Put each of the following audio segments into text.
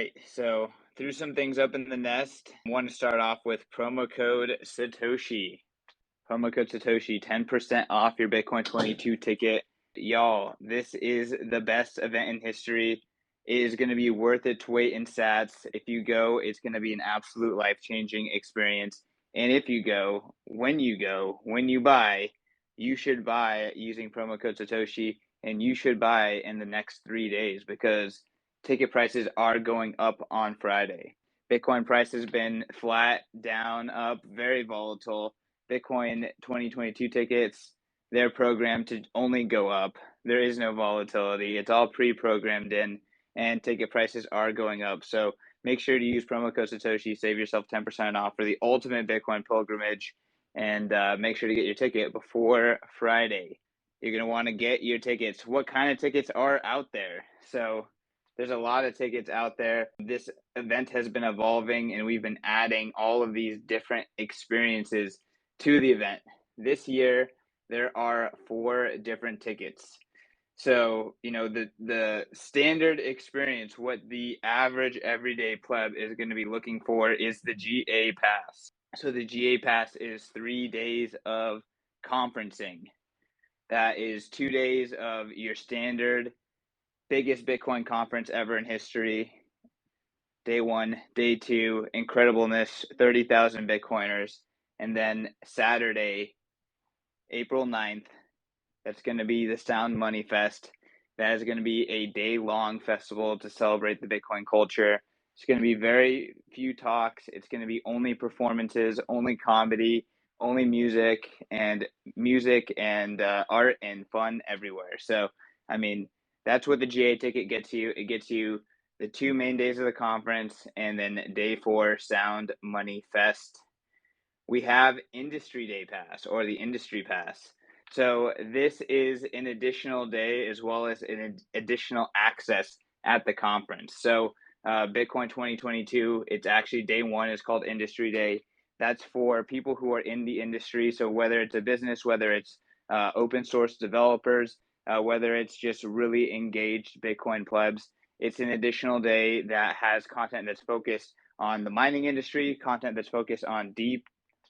right, so threw some things up in the nest. I want to start off with promo code Satoshi. Promo code Satoshi, 10% off your Bitcoin 22 ticket. Y'all, this is the best event in history. It is going to be worth its weight in sats. If you go, it's going to be an absolute life-changing experience. And if you go, when you buy, you should buy using promo code Satoshi, and you should buy in the next 3 days because ticket prices are going up on Friday. Bitcoin price has been flat, down, up, very volatile. Bitcoin 2022 tickets, they're programmed to only go up. There is no volatility. It's all pre-programmed in, and ticket prices are going up. So make sure to use promo code Satoshi, save yourself 10% off for the ultimate Bitcoin pilgrimage, and make sure to get your ticket before Friday. You're going to want to get your tickets. What kind of tickets are out there? So there's a lot of tickets out there. This event has been evolving, and we've been adding all of these different experiences to the event. This year, there are 4 different tickets. So, the standard experience, what the average everyday pleb is going to be looking for is the GA pass. So the GA pass is 3 days of conferencing. That is 2 days of your standard biggest Bitcoin conference ever in history. Day 1, day 2, incredibleness, 30,000 Bitcoiners. And then Saturday, April 9th, that's going to be the Sound Money Fest. That is going to be a day-long festival to celebrate the Bitcoin culture. It's going to be very few talks. It's going to be only performances, only comedy, only music and art and fun everywhere. So, I mean, that's what the GA ticket gets you. It gets you the 2 main days of the conference and then day 4 Sound Money Fest. We have Industry Day Pass, or the Industry Pass. So this is an additional day as well as an additional access at the conference. So Bitcoin 2022, it's actually day 1 is called Industry Day. That's for people who are in the industry. So whether it's a business, whether it's open source developers, whether it's just really engaged Bitcoin plebs, it's an additional day that has content that's focused on the mining industry, content that's focused on deep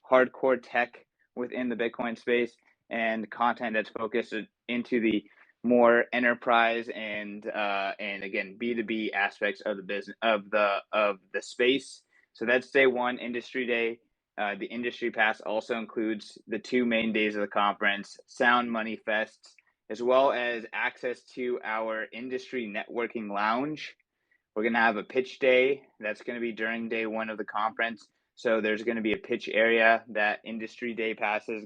hardcore tech within the Bitcoin space, and content that's focused into the more enterprise and again B2B aspects of the business of the space. So that's day 1, Industry Day. The Industry Pass also includes the 2 main days of the conference, Sound Money Fests, as well as access to our industry networking lounge. We're going to have a pitch day that's going to be during day 1 of the conference. So there's going to be a pitch area that industry passes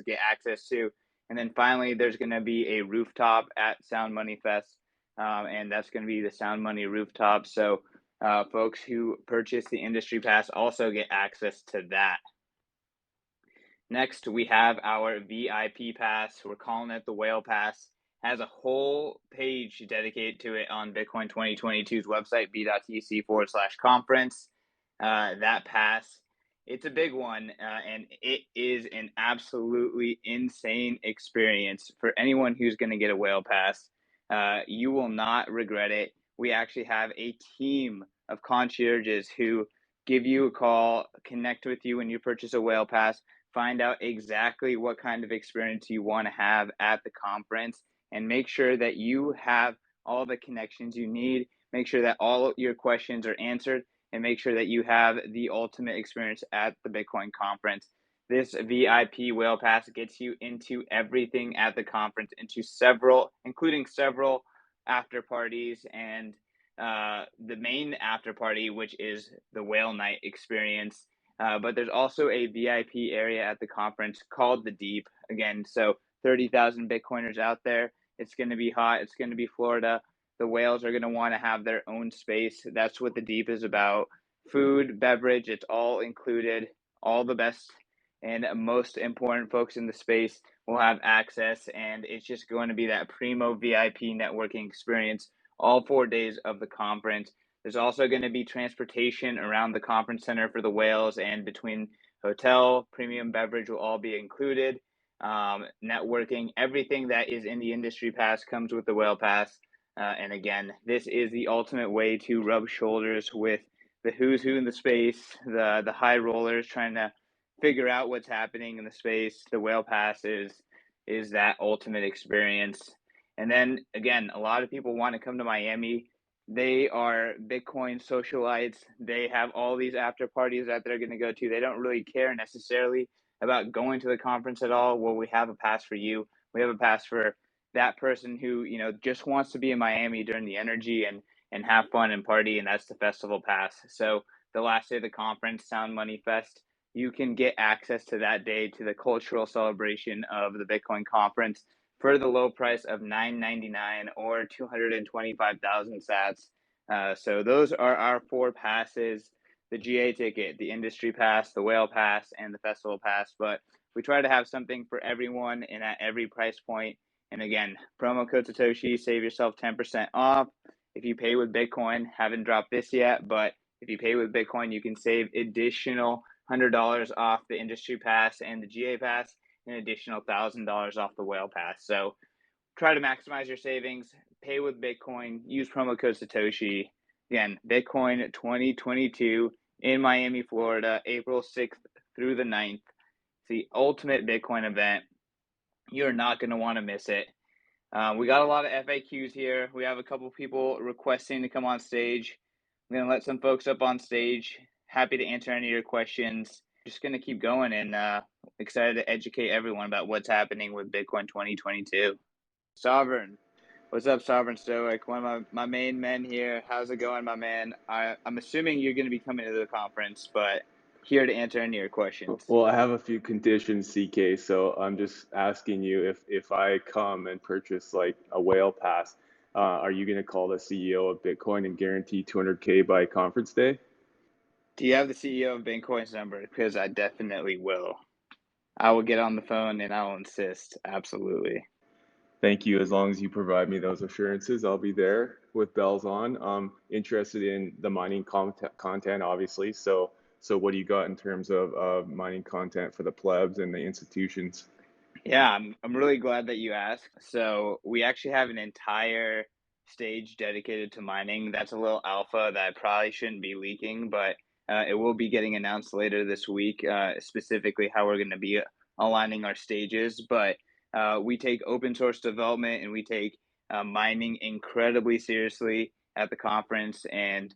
get access to. And then finally, there's going to be a rooftop at Sound Money Fest. And that's going to be the Sound Money rooftop. So folks who purchase the industry pass also get access to that. Next, we have our VIP pass. We're calling it the Whale Pass. Has a whole page dedicated to it on Bitcoin 2022's website, b.tc/conference. That pass, it's a big one, and it is an absolutely insane experience for anyone who's going to get a Whale Pass. You will not regret it. We actually have a team of concierges who give you a call, connect with you when you purchase a Whale Pass, find out exactly what kind of experience you want to have at the conference, and make sure that you have all the connections you need, make sure that all your questions are answered, and make sure that you have the ultimate experience at the Bitcoin conference. This VIP Whale Pass gets you into everything at the conference, including several after parties and the main after party, which is the Whale Night experience. But there's also a VIP area at the conference called the Deep. Again, so 30,000 Bitcoiners out there. It's going to be hot. It's going to be Florida. The whales are going to want to have their own space. That's what the Deep is about. Food, beverage, it's all included. All the best and most important folks in the space will have access, and it's just going to be that primo VIP networking experience all 4 days of the conference. There's also going to be transportation around the conference center for the whales, and between hotel, premium beverage will all be included. Networking, everything that is in the industry pass comes with the Whale Pass. And again, this is the ultimate way to rub shoulders with the who's who in the space, the high rollers trying to figure out what's happening in the space. The whale pass is that ultimate experience. And then again, a lot of people want to come to Miami. They are Bitcoin socialites. They have all these after parties that they're going to go to. They don't really care necessarily about going to the conference at all. Well, we have a pass for you. We have a pass for that person who, just wants to be in Miami during the energy and have fun and party, and that's the festival pass. So the last day of the conference, Sound Money Fest, you can get access to that day, to the cultural celebration of the Bitcoin conference for the low price of $9.99 or 225,000 sats. So those are our 4 passes: the GA ticket, the industry pass, the whale pass, and the festival pass. But we try to have something for everyone and at every price point. And again, promo code Satoshi, save yourself 10% off. If you pay with Bitcoin, haven't dropped this yet, but if you pay with Bitcoin, you can save additional $100 off the industry pass and the GA pass, an additional $1,000 off the whale pass. So try to maximize your savings, pay with Bitcoin, use promo code Satoshi. Again, Bitcoin 2022 in Miami, Florida, April 6th through the 9th. It's the ultimate Bitcoin event. You're not going to want to miss it. We got a lot of FAQs here. We have a couple people requesting to come on stage. I'm going to let some folks up on stage. Happy to answer any of your questions. Just going to keep going and excited to educate everyone about what's happening with Bitcoin 2022. Sovereign. What's up, Sovereign Stoic? One of my main men here. How's it going, my man? I'm assuming you're going to be coming to the conference, but here to answer any of your questions. Well, I have a few conditions, CK, so I'm just asking you if I come and purchase like a whale pass, are you going to call the CEO of Bitcoin and guarantee 200K by conference day? Do you have the CEO of Bitcoin's number? Because I definitely will. I will get on the phone and I will insist. Absolutely. Thank you. As long as you provide me those assurances, I'll be there with bells on. I'm interested in the mining content, obviously. So what do you got in terms of mining content for the plebs and the institutions? Yeah, I'm really glad that you asked. So we actually have an entire stage dedicated to mining. That's a little alpha that I probably shouldn't be leaking, but it will be getting announced later this week, specifically how we're going to be aligning our stages. But we take open source development and we take mining incredibly seriously at the conference. And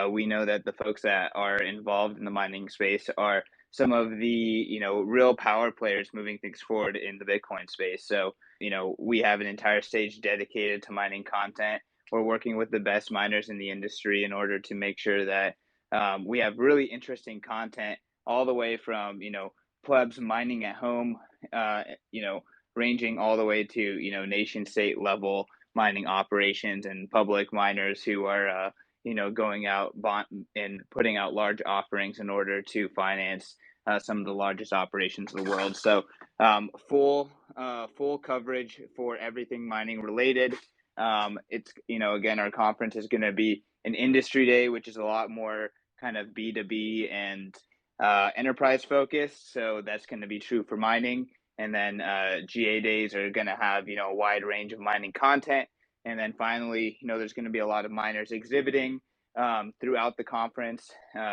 we know that the folks that are involved in the mining space are some of the real power players moving things forward in the Bitcoin space. So we have an entire stage dedicated to mining content. We're working with the best miners in the industry in order to make sure that we have really interesting content all the way from plebs mining at home, ranging all the way to nation state level mining operations and public miners who are going out and putting out large offerings in order to finance some of the largest operations in the world. So full coverage for everything mining related. It's again, our conference is going to be an industry day, which is a lot more kind of B2B and enterprise focused. So that's going to be true for mining. And then GA days are going to have a wide range of mining content. And then finally, there's going to be a lot of miners exhibiting throughout the conference.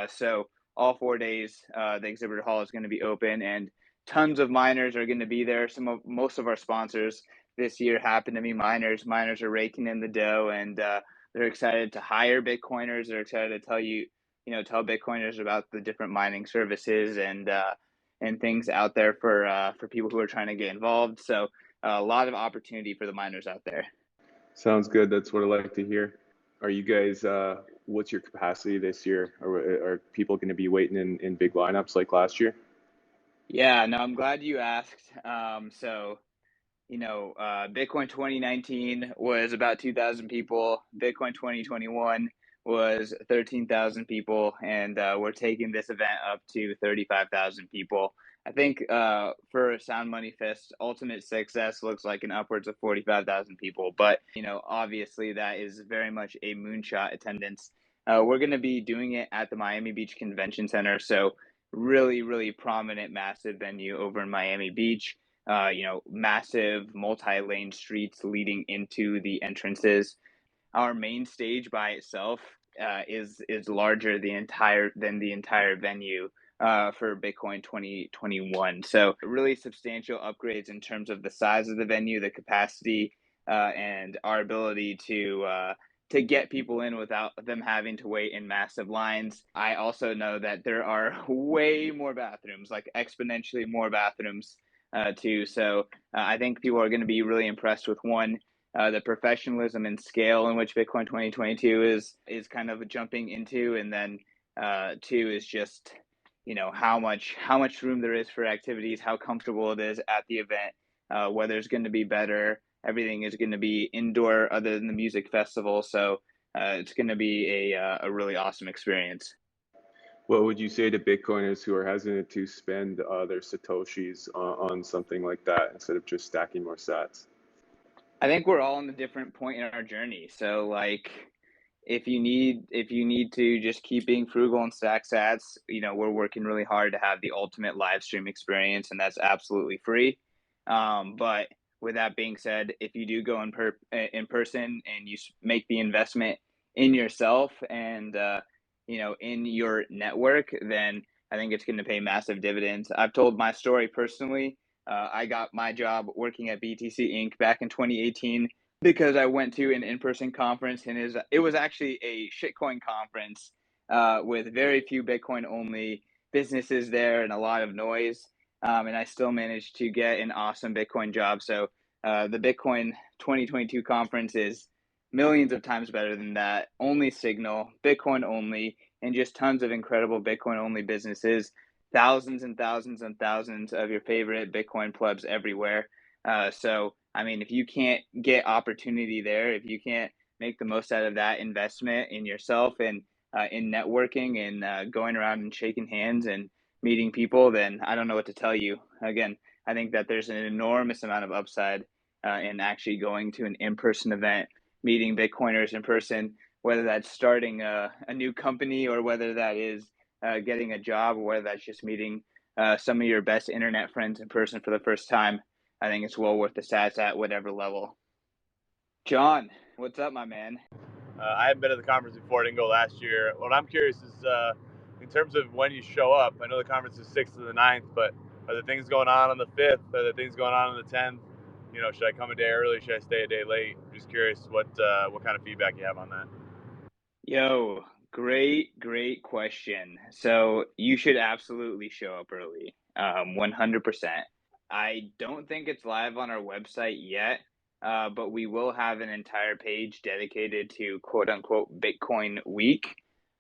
So all 4 days, the exhibitor hall is going to be open, and tons of miners are going to be there. Most of our sponsors this year happen to be miners. Miners are raking in the dough, and they're excited to hire Bitcoiners. They're excited to tell Bitcoiners about the different mining services and things out there for people who are trying to get involved. So a lot of opportunity for the miners out there. Sounds good. That's what I like to hear. Are you guys, what's your capacity this year? Are people going to be waiting in big lineups like last year? Yeah, no, I'm glad you asked. Bitcoin 2019 was about 2,000 people. Bitcoin 2021 was 13,000 people, and we're taking this event up to 35,000 people. I think for Sound Money Fest, ultimate success looks like an upwards of 45,000 people. But obviously that is very much a moonshot attendance. We're going to be doing it at the Miami Beach Convention Center, so really, really prominent, massive venue over in Miami Beach. Massive multi-lane streets leading into the entrances. our main stage by itself is larger than the entire venue for Bitcoin 2021. So really substantial upgrades in terms of the size of the venue, the capacity, and our ability to get people in without them having to wait in massive lines. I also know that there are way more bathrooms, like exponentially more bathrooms too. So I think people are going to be really impressed with the professionalism and scale in which Bitcoin 2022 is kind of jumping into, and then two is just how much room there is for activities, how comfortable it is at the event, weather's going to be better, everything is going to be indoor other than the music festival, so it's going to be a really awesome experience. What would you say to Bitcoiners who are hesitant to spend their Satoshis on something like that instead of just stacking more sats? I think we're all in a different point in our journey. So like if you need to just keep being frugal and stack sats, we're working really hard to have the ultimate live stream experience, and that's absolutely free. But with that being said, if you do go in person and you make the investment in yourself and in your network, then I think it's going to pay massive dividends. I've told my story personally. I got my job working at b.tc Inc. back in 2018 because I went to an in-person conference, and it was actually a shitcoin conference with very few Bitcoin only businesses there and a lot of noise. And I still managed to get an awesome Bitcoin job. So the Bitcoin 2022 conference is millions of times better than that. Only Signal, Bitcoin only, and just tons of incredible Bitcoin only businesses. Thousands and thousands and thousands of your favorite Bitcoin plebs everywhere. So, I mean, if you can't get opportunity there, if you can't make the most out of that investment in yourself and in networking and going around and shaking hands and meeting people, then I don't know what to tell you. Again, I think that there's an enormous amount of upside in actually going to an in-person event, meeting Bitcoiners in person, whether that's starting a new company or whether that is getting a job, or whether that's just meeting some of your best internet friends in person for the first time. I think it's well worth the stats at whatever level. John, what's up, my man? I haven't been to the conference before. I didn't go last year. What I'm curious is, in terms of when you show up. I know the conference is 6th to the 9th, but are there things going on the 5th? Are there things going on the 10th? Should I come a day early? Should I stay a day late? I'm just curious what kind of feedback you have on that. Yo, great question. So you should absolutely show up early, 100%. I don't think it's live on our website yet, but we will have an entire page dedicated to quote unquote Bitcoin Week.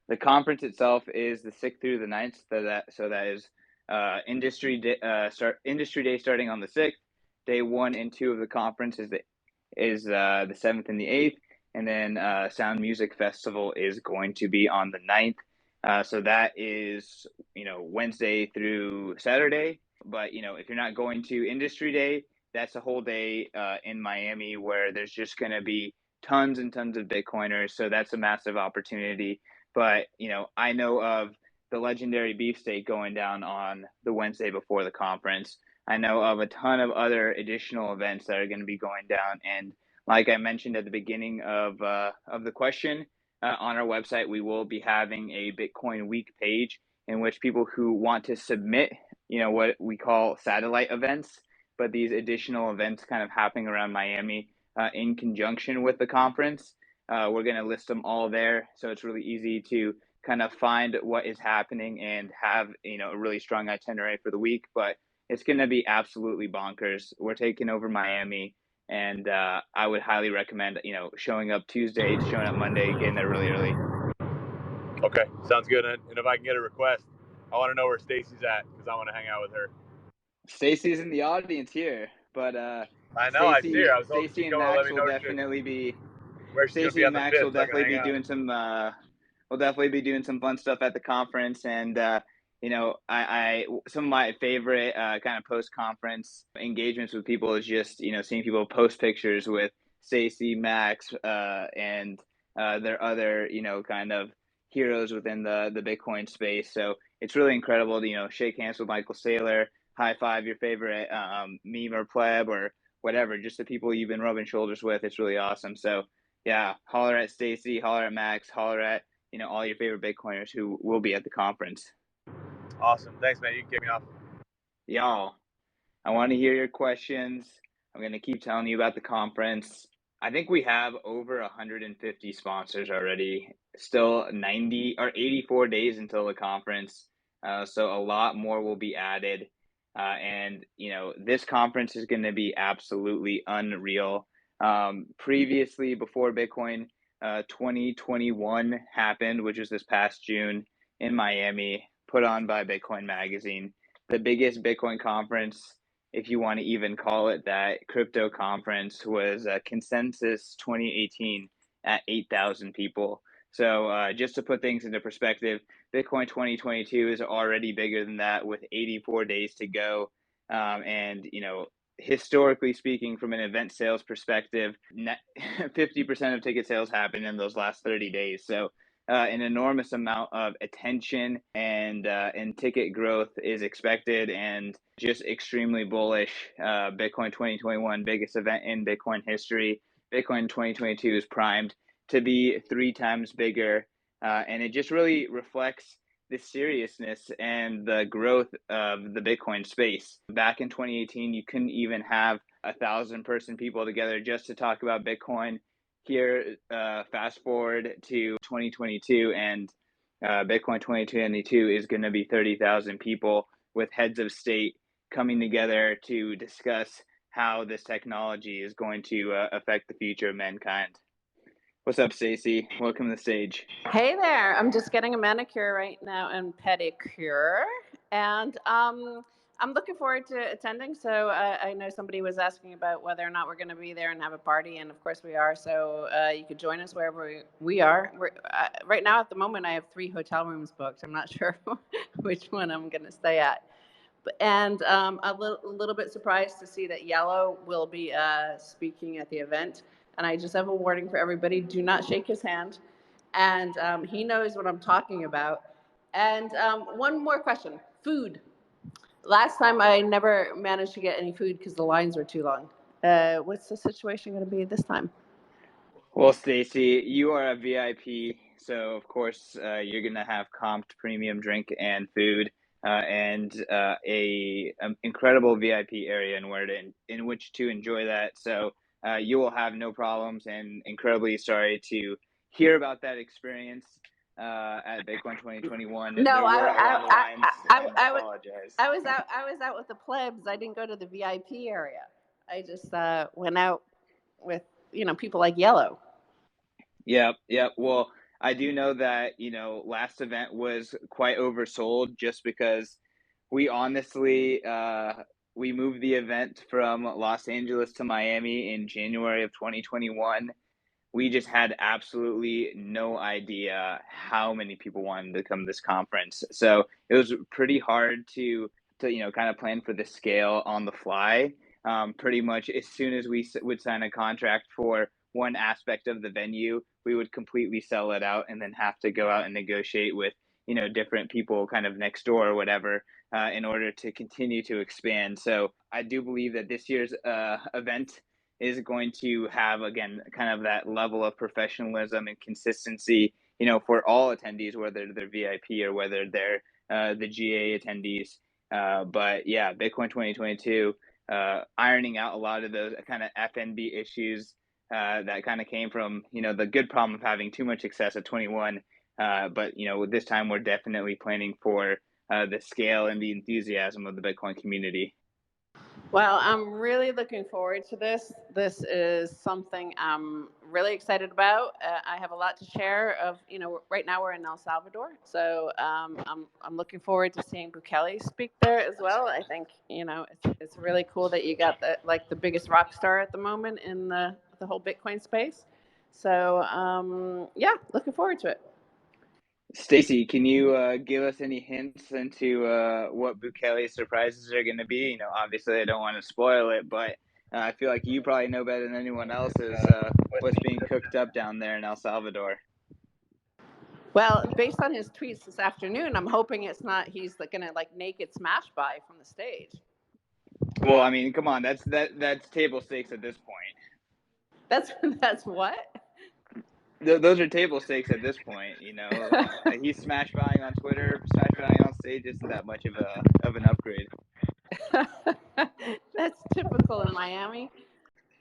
The conference itself is the 6th through the 9th, so that is industry day starting on the 6th. Day 1 and 2 of the conference is the 7th and the 8th. And then Sound Music Festival is going to be on the 9th. So that is, Wednesday through Saturday. But, if you're not going to Industry Day, that's a whole day in Miami where there's just going to be tons and tons of Bitcoiners. So that's a massive opportunity. But, I know of the legendary beefsteak going down on the Wednesday before the conference. I know of a ton of other additional events that are going to be going down. And like I mentioned at the beginning of the question, on our website, we will be having a Bitcoin Week page in which people who want to submit, what we call satellite events, but these additional events kind of happening around Miami in conjunction with the conference. We're going to list them all there, so it's really easy to kind of find what is happening and have a really strong itinerary for the week. But it's going to be absolutely bonkers. We're taking over Miami. And I would highly recommend, showing up Tuesday, showing up Monday, getting there really early. Okay, sounds good. And if I can get a request, I want to know where Stacy's at because I want to hang out with her. Stacy's in the audience here, but I know, I see her. I was hoping Stacy she'd and come and let Max me will know definitely be. where she's going to be Stacy and on the Max 5th will so I can definitely hang be out. doing some. We'll definitely be doing some fun stuff at the conference, and I some of my favorite kind of post conference engagements with people is just seeing people post pictures with Stacy, Max, and their other kind of heroes within the Bitcoin space. So it's really incredible to shake hands with Michael Saylor, high five your favorite meme or pleb or whatever, just the people you've been rubbing shoulders with. It's really awesome. So Yeah, holler at Stacy, holler at Max, holler at, all your favorite Bitcoiners who will be at the conference. Awesome. Thanks, man. You can kick me off. Y'all, I want to hear your questions. I'm going to keep telling you about the conference. I think we have over 150 sponsors already. Still 90 or 84 days until the conference. So a lot more will be added. And, this conference is going to be absolutely unreal. Previously, before Bitcoin 2021 happened, which was this past June in Miami, put on by Bitcoin Magazine, the biggest Bitcoin conference, if you want to even call it that, crypto conference, was Consensus 2018 at 8,000 people. So just to put things into perspective, Bitcoin 2022 is already bigger than that with 84 days to go. And, historically speaking, from an event sales perspective, 50% of ticket sales happen in those last 30 days. So an enormous amount of attention and ticket growth is expected, and just extremely bullish. Bitcoin 2021, biggest event in Bitcoin history. Bitcoin 2022 is primed to be 3 times bigger, and it just really reflects the seriousness and the growth of the Bitcoin space. Back in 2018, you couldn't even have 1,000-person people together just to talk about Bitcoin. Here, fast forward to 2022, and Bitcoin 2022 is going to be 30,000 people with heads of state coming together to discuss how this technology is going to affect the future of mankind. What's up, Stacy? Welcome to the stage. Hey there. I'm just getting a manicure right now and pedicure, and I'm looking forward to attending. So I know somebody was asking about whether or not we're going to be there and have a party, and of course we are. So you could join us wherever we are. Right now, at the moment, I have 3 hotel rooms booked. I'm not sure which one I'm going to stay at. And a little bit surprised to see that Yellow will be speaking at the event. And I just have a warning for everybody: do not shake his hand. And he knows what I'm talking about. And one more question: food. Last time I never managed to get any food because the lines were too long. What's the situation going to be this time? Well, Stacy, you are a VIP, so of course you're gonna have comped premium drink and food, and a incredible VIP area in which to enjoy that. So you will have no problems, and incredibly sorry to hear about that experience at Bitcoin 2021. No, There were a lot of lines, and I apologize. I was out with the plebs. I didn't go to the VIP area. I just went out with people like Yellow. Yep. Well, I do know that, last event was quite oversold just because we honestly we moved the event from Los Angeles to Miami in January of 2021. We just had absolutely no idea how many people wanted to come to this conference. So it was pretty hard to kind of plan for the scale on the fly. Pretty much as soon as we would sign a contract for one aspect of the venue, we would completely sell it out and then have to go out and negotiate with different people kind of next door or whatever in order to continue to expand. So I do believe that this year's event is going to have, again, kind of that level of professionalism and consistency, for all attendees, whether they're VIP or whether they're the GA attendees. But yeah, Bitcoin 2022, ironing out a lot of those kind of FNB issues that kind of came from, the good problem of having too much success at 21. But, this time we're definitely planning for the scale and the enthusiasm of the Bitcoin community. Well, I'm really looking forward to this. This is something I'm really excited about. I have a lot to share. Right now we're in El Salvador, so I'm looking forward to seeing Bukele speak there as well. I think it's really cool that you got the biggest rock star at the moment in the whole Bitcoin space. So yeah, looking forward to it. Stacy, can you give us any hints into what Bukele's surprises are going to be? Obviously I don't want to spoil it, but I feel like you probably know better than anyone else is what's being cooked up down there in El Salvador. Well, based on his tweets this afternoon, I'm hoping it's not he's going to naked smash by from the stage. Well, I mean, come on, that's table stakes at this point. That's what? those are table stakes at this point. He's smash buying on Twitter, smash buying on stage isn't that much of an upgrade. That's typical in Miami.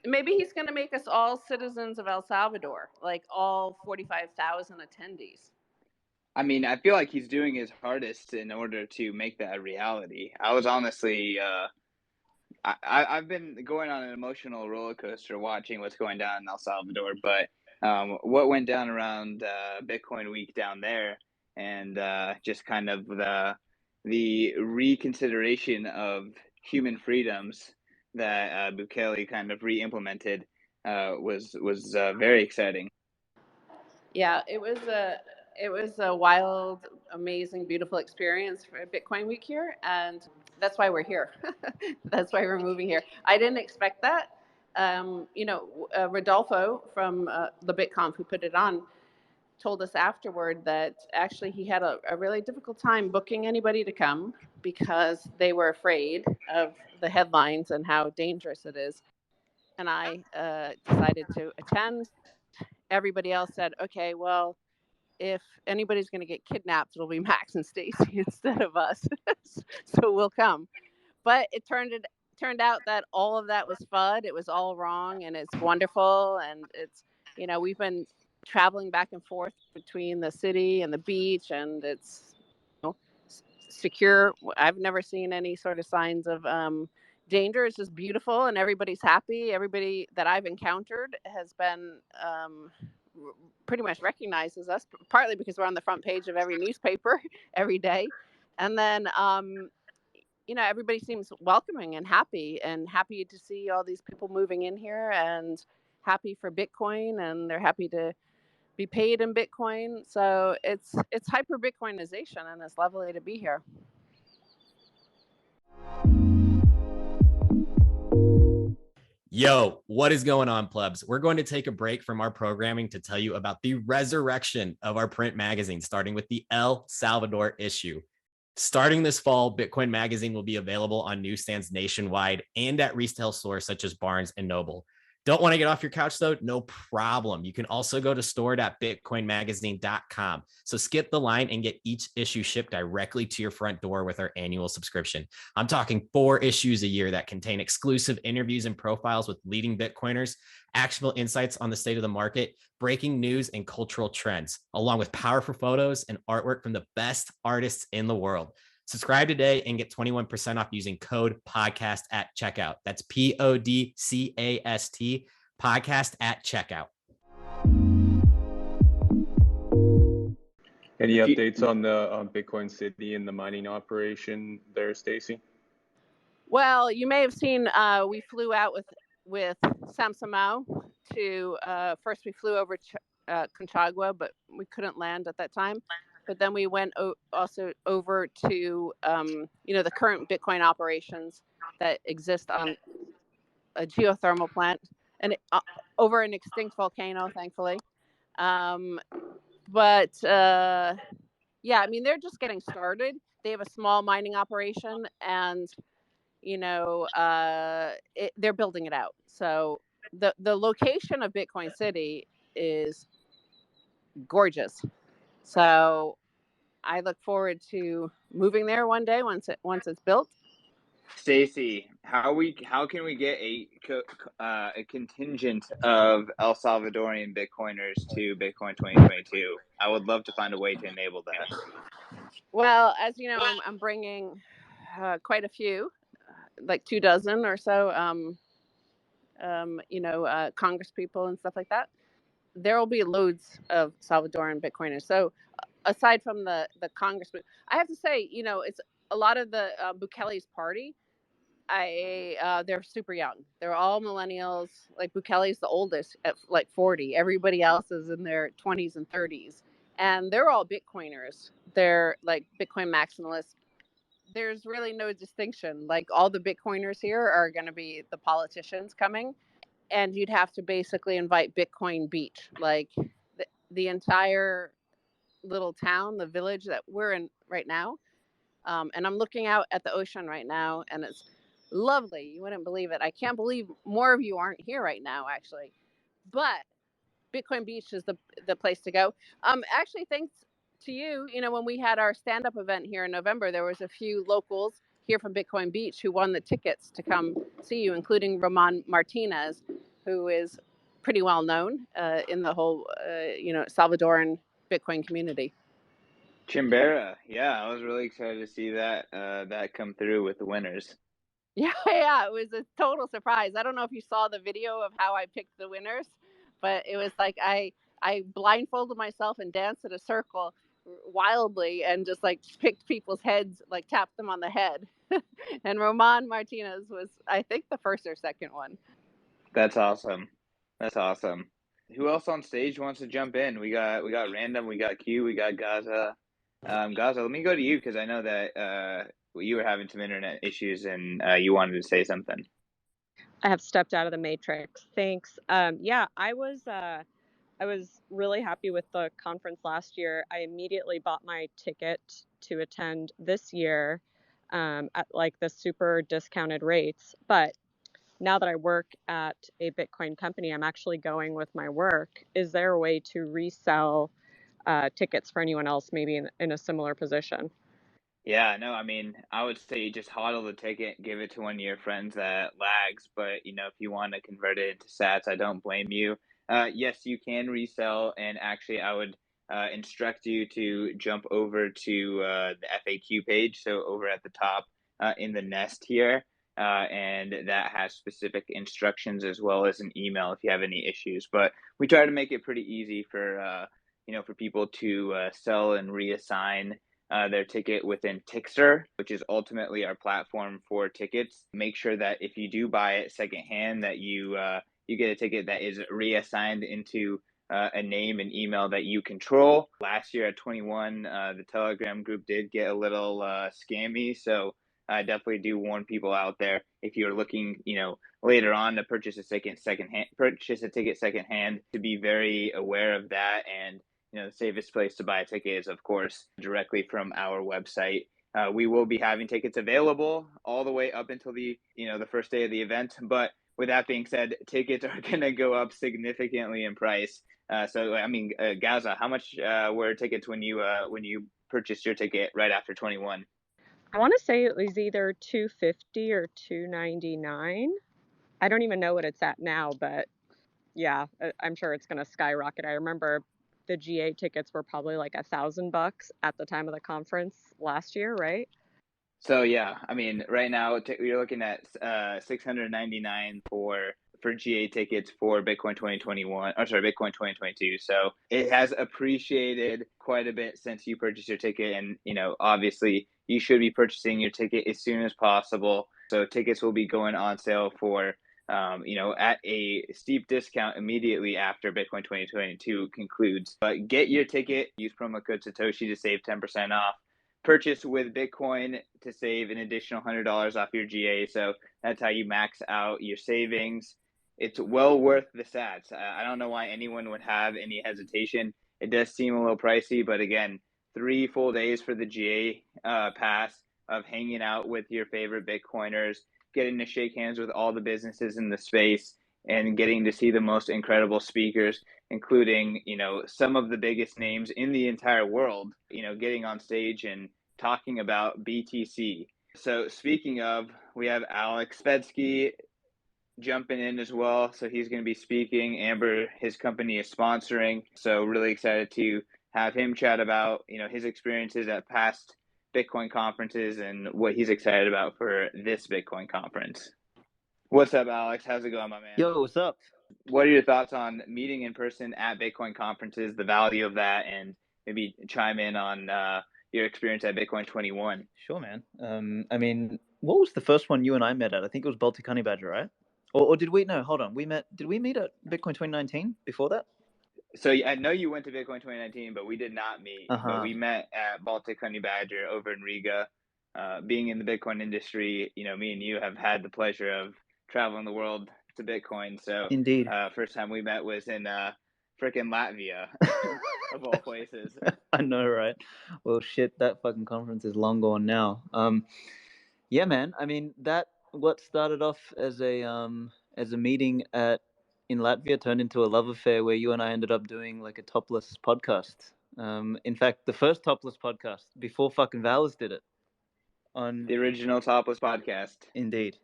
Maybe he's going to make us all citizens of El Salvador, like all 45,000 attendees. I mean, I feel like he's doing his hardest in order to make that a reality. I was honestly, I've been going on an emotional roller coaster watching what's going down in El Salvador, but what went down around Bitcoin week down there, and just kind of the reconsideration of human freedoms that Bukele kind of re-implemented was very exciting. Yeah, it was a wild, amazing, beautiful experience for Bitcoin week here, and that's why we're here. That's why we're moving here. I didn't expect that. Rodolfo from the BitConf, who put it on, told us afterward that actually he had a really difficult time booking anybody to come because they were afraid of the headlines and how dangerous it is. And I decided to attend. Everybody else said, okay, well, if anybody's going to get kidnapped, it'll be Max and Stacy instead of us. So we'll come. But it turned out that all of that was FUD. It was all wrong, and it's wonderful. And it's, we've been traveling back and forth between the city and the beach, and it's secure. I've never seen any sort of signs of danger. It's just beautiful, and everybody's happy. Everybody that I've encountered has been pretty much recognizes us, partly because we're on the front page of every newspaper every day. And then, everybody seems welcoming and happy to see all these people moving in here, and happy for Bitcoin, and they're happy to be paid in Bitcoin. So it's hyper Bitcoinization, and it's lovely to be here. Yo, what is going on, plebs? We're going to take a break from our programming to tell you about the resurrection of our print magazine, starting with the El Salvador issue. Starting this fall, Bitcoin Magazine will be available on newsstands nationwide and at retail stores such as Barnes and Noble. Don't want to get off your couch, though? No problem. You can also go to store.bitcoinmagazine.com. So skip the line and get each issue shipped directly to your front door with our annual subscription. I'm talking 4 issues a year that contain exclusive interviews and profiles with leading Bitcoiners, actionable insights on the state of the market, breaking news, and cultural trends, along with powerful photos and artwork from the best artists in the world. Subscribe today and get 21% off using code podcast at checkout. That's PODCAST, podcast at checkout. Any updates on the Bitcoin City and the mining operation there, Stacy? Well, you may have seen we flew out with Sam Samao to first we flew over Conchagua, but we couldn't land at that time. But then we went also over to the current Bitcoin operations that exist on a geothermal plant and over an extinct volcano, thankfully. But yeah, I mean, they're just getting started. They have a small mining operation, and they're building it out. So the location of Bitcoin City is gorgeous. So I look forward to moving there one day once it's built. Stacy, how can we get a contingent of El Salvadorian Bitcoiners to Bitcoin 2022? I would love to find a way to enable that. Well, as you know, I'm bringing quite a few, like 24 or so, Congress people and stuff like that. There will be loads of Salvadoran Bitcoiners. So aside from the Congress, I have to say, it's a lot of the Bukele's party. They're super young. They're all millennials. Like Bukele's the oldest at like 40. Everybody else is in their 20s and 30s. And they're all Bitcoiners. They're like Bitcoin maximalists. There's really no distinction. Like all the Bitcoiners here are going to be the politicians coming. And you'd have to basically invite Bitcoin Beach. Like the entire little town, the village that we're in right now. And I'm looking out at the ocean right now, and it's lovely. You wouldn't believe it. I can't believe more of you aren't here right now, actually. But Bitcoin Beach is the place to go. Actually, thanks to you, when we had our stand-up event here in November, there was a few locals here from Bitcoin Beach who won the tickets to come see you, including Roman Martinez, who is pretty well known in the whole, Salvadoran Bitcoin community. Chimbera, yeah, I was really excited to see that that come through with the winners. Yeah, it was a total surprise. I don't know if you saw the video of how I picked the winners, but it was like I blindfolded myself and danced in a circle wildly and just picked people's heads, tapped them on the head. And Roman Martinez was, I think, the first or second one. That's awesome. That's awesome. Who else on stage wants to jump in? We got Random, we got Q, we got Gaza. Gaza, let me go to you because I know that you were having some internet issues and you wanted to say something. I have stepped out of the matrix. Thanks. Yeah, I was really happy with the conference last year. I immediately bought my ticket to attend this year at the super discounted rates. But now that I work at a Bitcoin company, I'm actually going with my work. Is there a way to resell tickets for anyone else maybe in a similar position? Yeah, no, I mean, I would say just hodl the ticket, give it to one of your friends that lags. But, if you want to convert it into sats, I don't blame you. Yes, you can resell. And actually, I would instruct you to jump over to the FAQ page. So over at the top in the nest here. And that has specific instructions as well as an email if you have any issues. But we try to make it pretty easy for, for people to sell and reassign their ticket within Tixter, which is ultimately our platform for tickets. Make sure that if you do buy it secondhand, that you get a ticket that is reassigned into a name and email that you control. Last year at 21, the Telegram group did get a little scammy, so I definitely do warn people out there if you're looking, later on to purchase a ticket secondhand, to be very aware of that. And the safest place to buy a ticket is, of course, directly from our website. We will be having tickets available all the way up until the first day of the event. But with that being said, tickets are going to go up significantly in price. So, I mean, Gaza, how much were tickets when you purchased your ticket right after 21? I want to say it was either $250 or $299. I don't even know what it's at now, but yeah, I'm sure it's going to skyrocket. I remember the GA tickets were probably like $1,000 at the time of the conference last year, right? So yeah, I mean, right now you're looking at $699 for GA tickets for Bitcoin 2021, or sorry, Bitcoin 2022. So it has appreciated quite a bit since you purchased your ticket, and obviously you should be purchasing your ticket as soon as possible. So tickets will be going on sale for at a steep discount immediately after Bitcoin 2022 concludes. But get your ticket, use promo code Satoshi to save 10% off. Purchase with Bitcoin to save an additional $100 off your GA. So that's how you max out your savings. It's well worth the sats. I don't know why anyone would have any hesitation. It does seem a little pricey, but again, 3 full days for the GA pass of hanging out with your favorite Bitcoiners, getting to shake hands with all the businesses in the space, and getting to see the most incredible speakers, including, some of the biggest names in the entire world, getting on stage and talking about BTC. So speaking of, we have Aleks Spedsky jumping in as well. So he's going to be speaking. Amber, his company, is sponsoring. So really excited to have him chat about, his experiences at past Bitcoin conferences and what he's excited about for this Bitcoin conference. What's up, Aleks? How's it going, my man? Yo, what's up? What are your thoughts on meeting in person at Bitcoin conferences, the value of that, and maybe chime in on your experience at Bitcoin 21? Sure, man. I mean, what was the first one you and I met at? I think it was Baltic Honey Badger, right? Or did we? No, hold on. Did we meet at Bitcoin 2019 before that? So I know you went to Bitcoin 2019, but we did not meet. But we met at Baltic Honey Badger over in Riga. Being in the Bitcoin industry, me and you have had the pleasure of traveling the world to Bitcoin. So Indeed. First time we met was in frickin' Latvia, of all places. I know, right? Well, shit, that fucking conference is long gone now. Yeah, man. I mean, what started off as a meeting at in Latvia turned into a love affair where you and I ended up doing like a topless podcast. In fact, the first topless podcast before fucking Valis did it. On the original topless podcast. Indeed.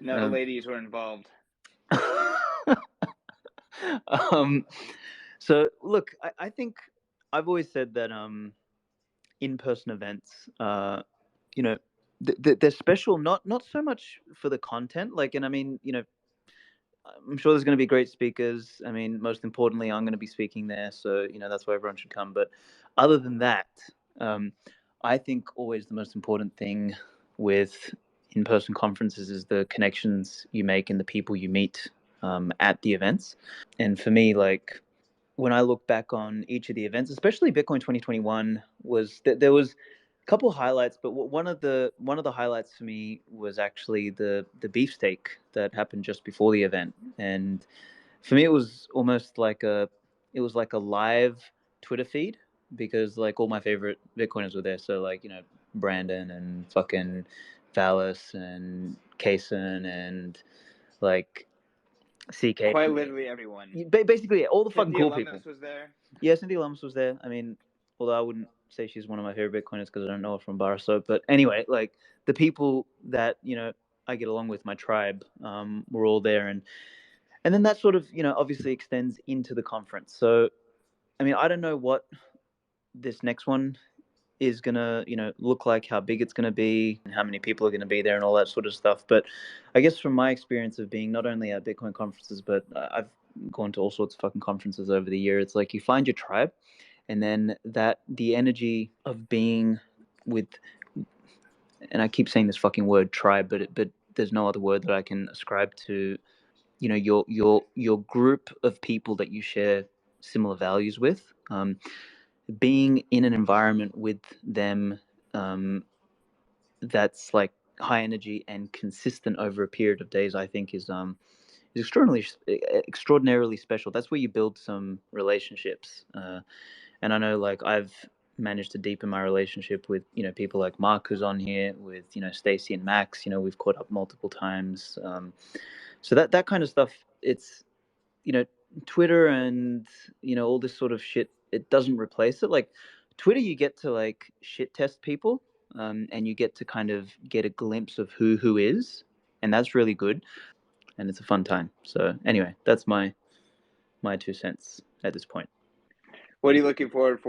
No ladies were involved. So look, I think I've always said that in-person events, you know, they're special not so much for the content, like, and I mean, you know, I'm sure there's going to be great speakers. I mean, most importantly, I'm going to be speaking there, so you know that's why everyone should come. But other than that, I think always the most important thing with in-person conferences is the connections you make and the people you meet at the events. And for me, like when I look back on each of the events, especially Bitcoin 2021, was that there was a couple of highlights, but one of the highlights for me was actually the beefsteak that happened just before the event. And for me, it was almost like a live Twitter feed, because like all my favorite Bitcoiners were there. So like, you know, Brandon and fucking Valis and Kaysen and like CK. Quite literally everyone. Basically, all the fucking cool people. Was there. Yeah, Cynthia Lummis was there. I mean, although I wouldn't say she's one of my favorite Bitcoiners because I don't know her from Bar Soap. But anyway, like the people that, you know, I get along with, my tribe, were all there. And then that sort of, you know, obviously extends into the conference. So, I mean, I don't know what this next one is going to, you know, look like, how big it's going to be, and how many people are going to be there and all that sort of stuff. But I guess from my experience of being not only at Bitcoin conferences, but I've gone to all sorts of fucking conferences over the year, it's like you find your tribe, and then that the energy of being with, and I keep saying this fucking word tribe, but there's no other word that I can ascribe to, you know, your group of people that you share similar values with, being in an environment with them that's like high energy and consistent over a period of days, I think is extraordinarily special. That's where you build some relationships, and I know like I've managed to deepen my relationship with, you know, people like Mark who's on here, with, you know, Stacy and Max. You know, we've caught up multiple times. So that kind of stuff, it's, you know, Twitter and, you know, all this sort of shit, it doesn't replace it. Like Twitter, you get to like shit test people, and you get to kind of get a glimpse of who is, and that's really good, and it's a fun time. So anyway, that's my 2 cents at this point. What are you looking forward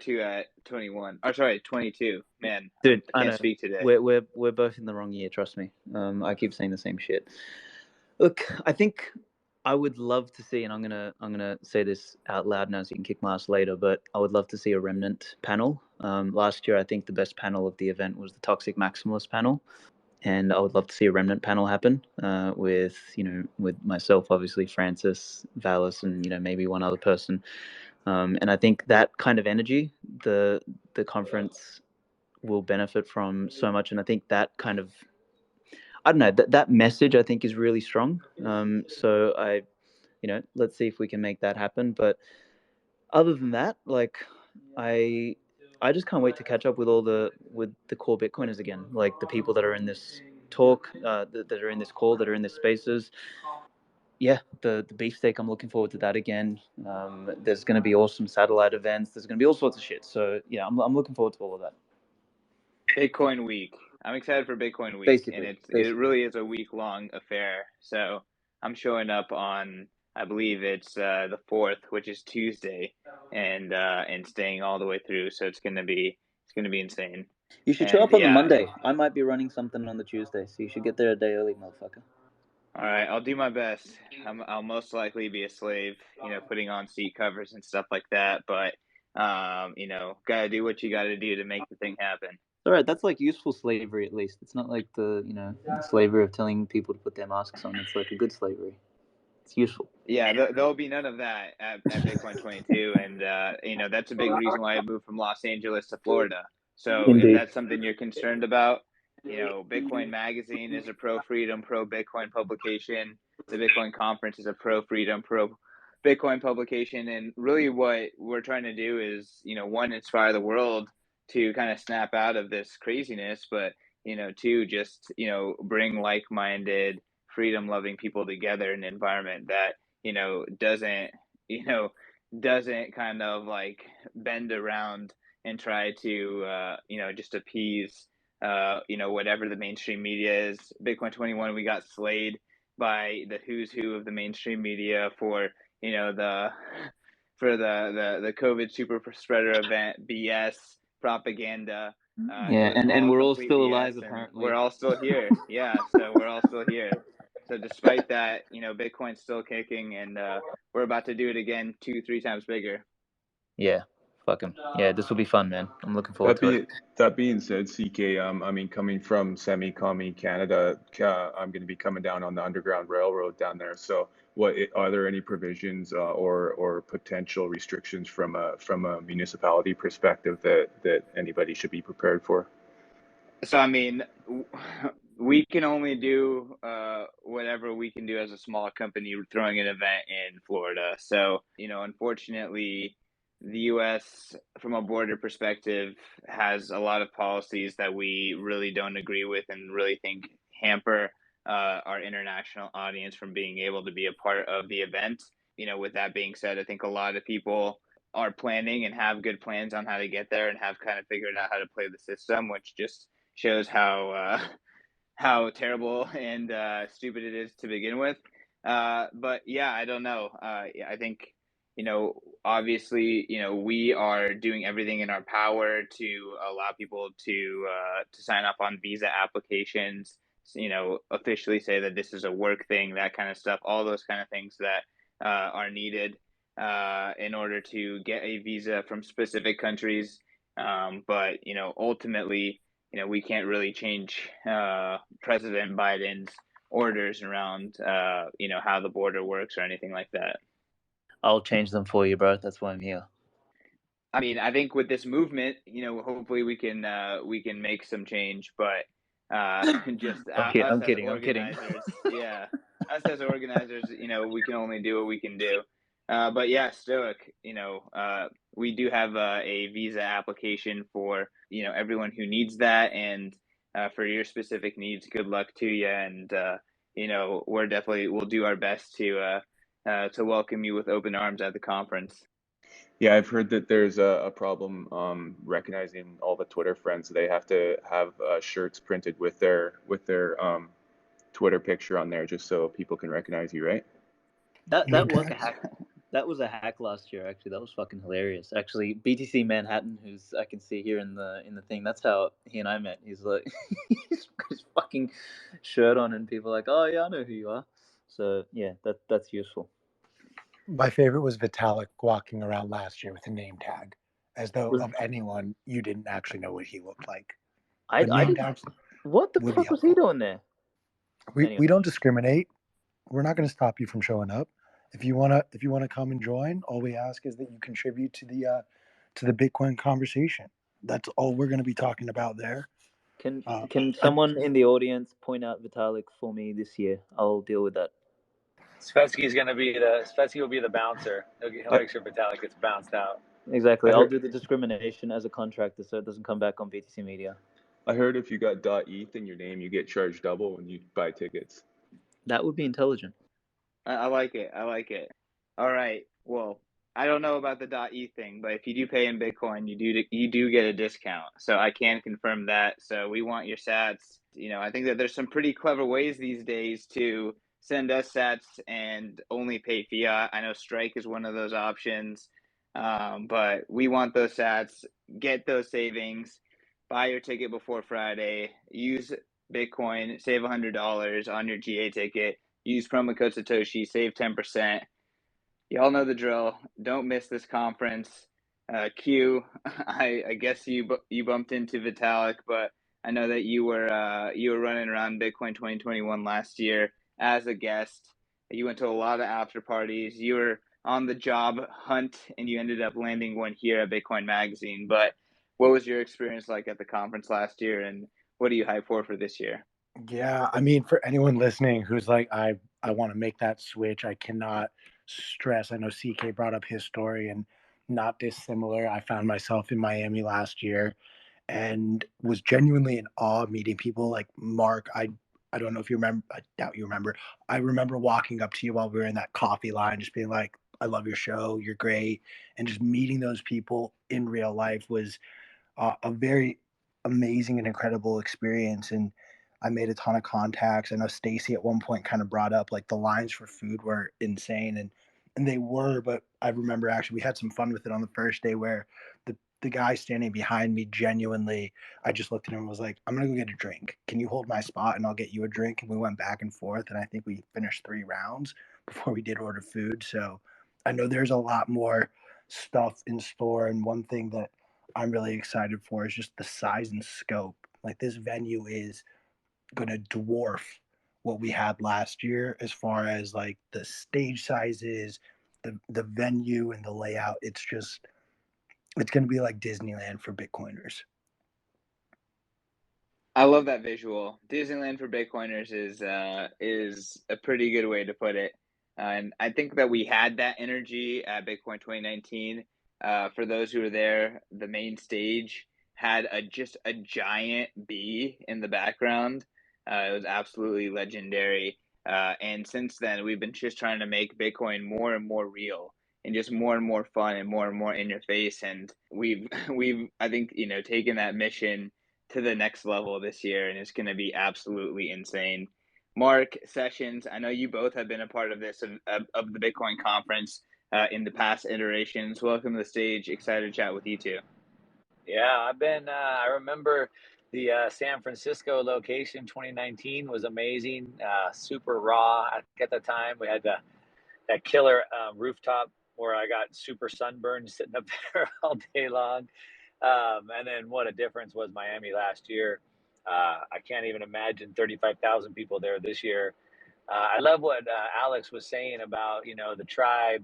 to at 21? Or sorry, 22. Man, dude, I can't speak today. We're both in the wrong year. Trust me. I keep saying the same shit. Look, I think I would love to see, and I'm gonna say this out loud now, so you can kick my ass later. But I would love to see a remnant panel. Last year, I think the best panel of the event was the Toxic Maximalist panel, and I would love to see a remnant panel happen with, you know, with myself, obviously, Francis, Valis, and, you know, maybe one other person. And I think that kind of energy, the conference will benefit from so much. And I think that kind of, I don't know, that message I think is really strong. So you know, let's see if we can make that happen. But other than that, like I just can't wait to catch up with the core Bitcoiners again, like the people that are in this talk, that are in this call, that are in this spaces. Yeah, the beefsteak, I'm looking forward to that again. There's going to be awesome satellite events. There's going to be all sorts of shit. So yeah, I'm looking forward to all of that. Bitcoin Week. I'm excited for Bitcoin Week, Basically, and it really is a week-long affair. So I'm showing up on, I believe it's the 4th, which is Tuesday, and staying all the way through. So it's gonna be insane. You should show up on the Monday. I might be running something on the Tuesday, so you should get there a day early, motherfucker. All right, I'll do my best. I'll most likely be a slave, you know, putting on seat covers and stuff like that. But you know, gotta do what you gotta do to make the thing happen. All right, that's like useful slavery, at least. It's not like the, you know, the slavery of telling people to put their masks on. It's like a good slavery. It's useful. Yeah, there'll be none of that at Bitcoin 22, and you know, that's a big reason why I moved from Los Angeles to Florida. So if that's something you're concerned about, you know, Bitcoin Magazine is a pro-freedom, pro-Bitcoin publication. The Bitcoin Conference is a pro-freedom, pro-Bitcoin publication. And really what we're trying to do is, you know, one, inspire the world to kind of snap out of this craziness, but, you know, two, just, you know, bring like-minded freedom loving people together in an environment that, doesn't kind of like bend around and try to, just appease, whatever the mainstream media is. Bitcoin 21, we got slayed by the who's who of the mainstream media for, the COVID super spreader event, BS, propaganda. Yeah, It was and all we're all complete still BS, alive and apparently. we're all still here. Yeah, so we're all still here. So despite that, Bitcoin's still kicking, and we're about to do it again 2-3 times bigger. Yeah, fuck 'em. Yeah, this will be fun, man. I'm looking forward to it. That being said, CK, I mean, coming from semi-commie Canada, I'm going to be coming down on the Underground Railroad down there. So, are there any provisions or potential restrictions from a municipality perspective that anybody should be prepared for? So, I mean, we can only do whatever we can do as a small company throwing an event in Florida. So, unfortunately, the U.S., from a border perspective, has a lot of policies that we really don't agree with and really think hamper our international audience from being able to be a part of the event. With that being said, I think a lot of people are planning and have good plans on how to get there and have kind of figured out how to play the system, which just shows how terrible and stupid it is to begin with. But yeah, I don't know. I think obviously we are doing everything in our power to allow people to sign up on visa applications. Officially say that this is a work thing, that kind of stuff. All those kind of things that are needed in order to get a visa from specific countries. But ultimately, we can't really change President Biden's orders around, how the border works or anything like that. I'll change them for you, bro. That's why I'm here. I mean, I think with this movement, hopefully we can make some change, but just I'm kidding. organizers, yeah, us as organizers, we can only do what we can do. But yeah, Stoic, we do have a visa application for everyone who needs that, and for your specific needs, good luck to you. And we'll do our best to welcome you with open arms at the conference. Yeah, I've heard that there's a problem recognizing all the Twitter friends. They have to have shirts printed with their Twitter picture on there just so people can recognize you, right? That was a hack. That was a hack last year. Actually, that was fucking hilarious. Actually, b.tc Manhattan, who's I can see here in the thing. That's how he and I met. He's like, he's got his fucking shirt on, and people are like, oh yeah, I know who you are. So yeah, that's useful. My favorite was Vitalik walking around last year with a name tag, as though of anyone you didn't actually know what he looked like. I didn't. What the fuck was he doing there? We don't discriminate. We're not going to stop you from showing up. If you wanna come and join, all we ask is that you contribute to the Bitcoin conversation. That's all we're going to be talking about there. Can someone in the audience point out Vitalik for me this year? I'll deal with that. Svetsky will be the bouncer. He'll make sure Vitalik gets bounced out. Exactly. I'll do the discrimination as a contractor so it doesn't come back on b.tc Media. I heard if you got .eth in your name, you get charged double when you buy tickets. That would be intelligent. I like it. All right. Well, I don't know about the .eth thing, but if you do pay in Bitcoin, you do get a discount. So I can confirm that. So we want your sats. I think that there's some pretty clever ways these days to send us sats and only pay fiat. I know Strike is one of those options, but we want those sats. Get those savings. Buy your ticket before Friday. Use Bitcoin. Save $100 on your GA ticket. Use promo code Satoshi. Save 10%. Y'all know the drill. Don't miss this conference. Q, I guess you bumped into Vitalik, but I know that you were running around Bitcoin 2021 last year as a guest. You went to a lot of after parties. You were on the job hunt, and you ended up landing one here at Bitcoin Magazine. But what was your experience like at the conference last year, and what are you hyped for this year? Yeah, I mean, for anyone listening who's like, I want to make that switch, I cannot stress. I know CK brought up his story, and not dissimilar. I found myself in Miami last year and was genuinely in awe meeting people like Mark. I I don't know if you remember. I doubt you remember. I remember walking up to you while we were in that coffee line, just being like, "I love your show. You're great," and just meeting those people in real life was a very amazing and incredible experience. And I made a ton of contacts. I know Stacy at one point kind of brought up like the lines for food were insane, and they were. But I remember actually we had some fun with it on the first day where the guy standing behind me genuinely, I just looked at him and was like, "I'm gonna go get a drink. Can you hold my spot and I'll get you a drink?" And we went back and forth, and I think we finished 3 rounds before we did order food. So I know there's a lot more stuff in store, and one thing that I'm really excited for is just the size and scope. Like this venue is going to dwarf what we had last year as far as like the stage sizes, the venue and the layout. It's going to be like Disneyland for Bitcoiners. I love that visual. Disneyland for Bitcoiners is a pretty good way to put it. And I think that we had that energy at Bitcoin 2019. For those who were there, the main stage had just a giant bee in the background. It was absolutely legendary. And since then, we've been just trying to make Bitcoin more and more real and just more and more fun and more in your face. And we've I think taken that mission to the next level this year, and it's going to be absolutely insane. Mark, Sessions, I know you both have been a part of this of the Bitcoin conference in the past iterations. Welcome to the stage. Excited to chat with you two. Yeah, I've been. I remember the San Francisco location 2019 was amazing. Super raw. I think at the time we had that killer rooftop where I got super sunburned sitting up there all day long. And then what a difference was Miami last year. I can't even imagine 35,000 people there this year. I love what Aleks was saying about, the tribe.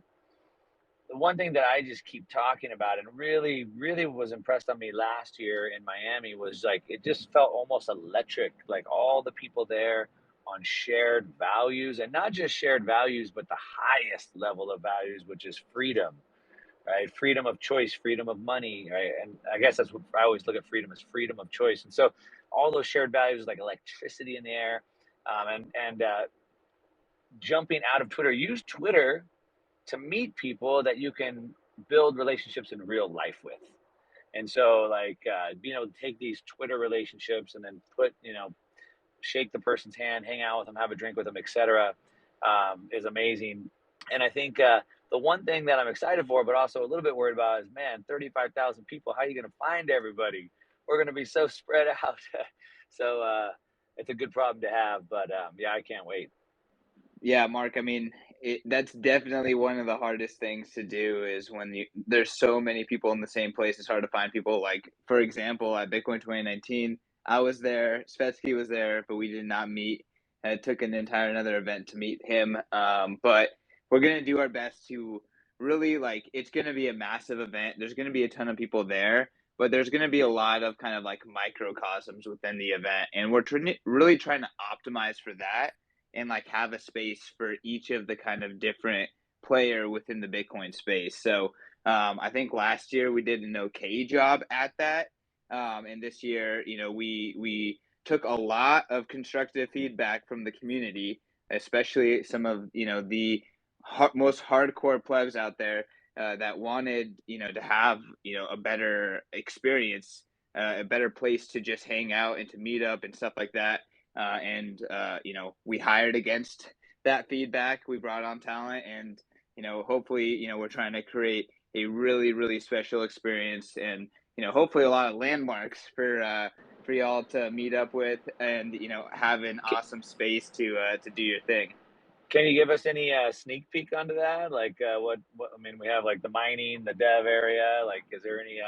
The one thing that I just keep talking about and really, really was impressed on me last year in Miami was like, it just felt almost electric, like all the people there on shared values, and not just shared values, but the highest level of values, which is freedom, right? Freedom of choice, freedom of money, right? And I guess that's what I always look at freedom as, freedom of choice. And so all those shared values like electricity in the air, and jumping out of Twitter, use Twitter to meet people that you can build relationships in real life with. And so like being able to take these Twitter relationships and then shake the person's hand, hang out with them, have a drink with them, etc., is amazing. And I think the one thing that I'm excited for, but also a little bit worried about, is, man, 35,000 people. How are you going to find everybody? We're going to be so spread out. So it's a good problem to have. But yeah, I can't wait. Yeah, Mark, I mean, that's definitely one of the hardest things to do is when there's so many people in the same place, it's hard to find people. Like, for example, at Bitcoin 2019, I was there, Svetsky was there, but we did not meet. It took an entire another event to meet him. But we're going to do our best to really, like, it's going to be a massive event. There's going to be a ton of people there, but there's going to be a lot of kind of like microcosms within the event. And we're really trying to optimize for that and like have a space for each of the kind of different player within the Bitcoin space. So I think last year we did an okay job at that. And this year, we took a lot of constructive feedback from the community, especially some of, the most hardcore plebs out there that wanted, to have, a better experience, a better place to just hang out and to meet up and stuff like that. And we hired against that feedback. We brought on talent, and hopefully, we're trying to create a really, really special experience, and hopefully a lot of landmarks for y'all to meet up with, and have an awesome space to do your thing. Can you give us any sneak peek onto that? Like what I mean, we have like the mining, the dev area. Like, is there any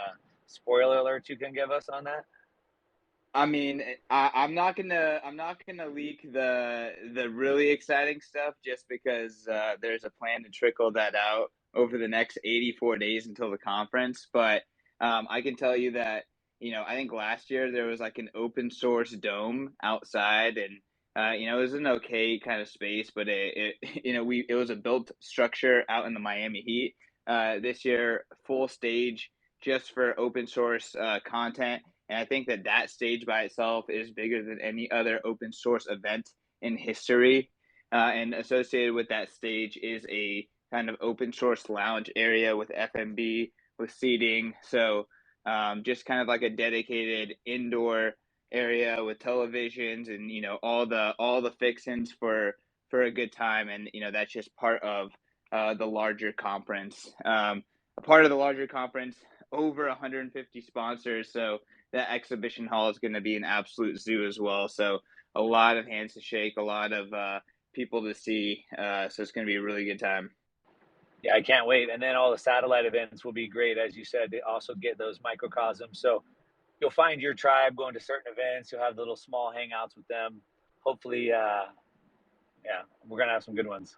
spoiler alerts you can give us on that? I mean, I'm not gonna leak the really exciting stuff just because there's a plan to trickle that out over the next 84 days until the conference. But I can tell you that I think last year there was like an open source dome outside, and it was an okay kind of space, but it was a built structure out in the Miami heat. This year, full stage just for open source content. And I think that stage by itself is bigger than any other open source event in history. And associated with that stage is a kind of open source lounge area with F&B, with seating. So just kind of like a dedicated indoor area with televisions and, you know, all the fixings for a good time. And, you know, that's just part of the larger conference. A part of the larger conference, over 150 sponsors. So that exhibition hall is going to be an absolute zoo as well. So a lot of hands to shake, a lot of people to see. So it's going to be a really good time. Yeah, I can't wait. And then all the satellite events will be great. As you said, they also get those microcosms. So you'll find your tribe going to certain events. You'll have little small hangouts with them. Hopefully, yeah, we're going to have some good ones.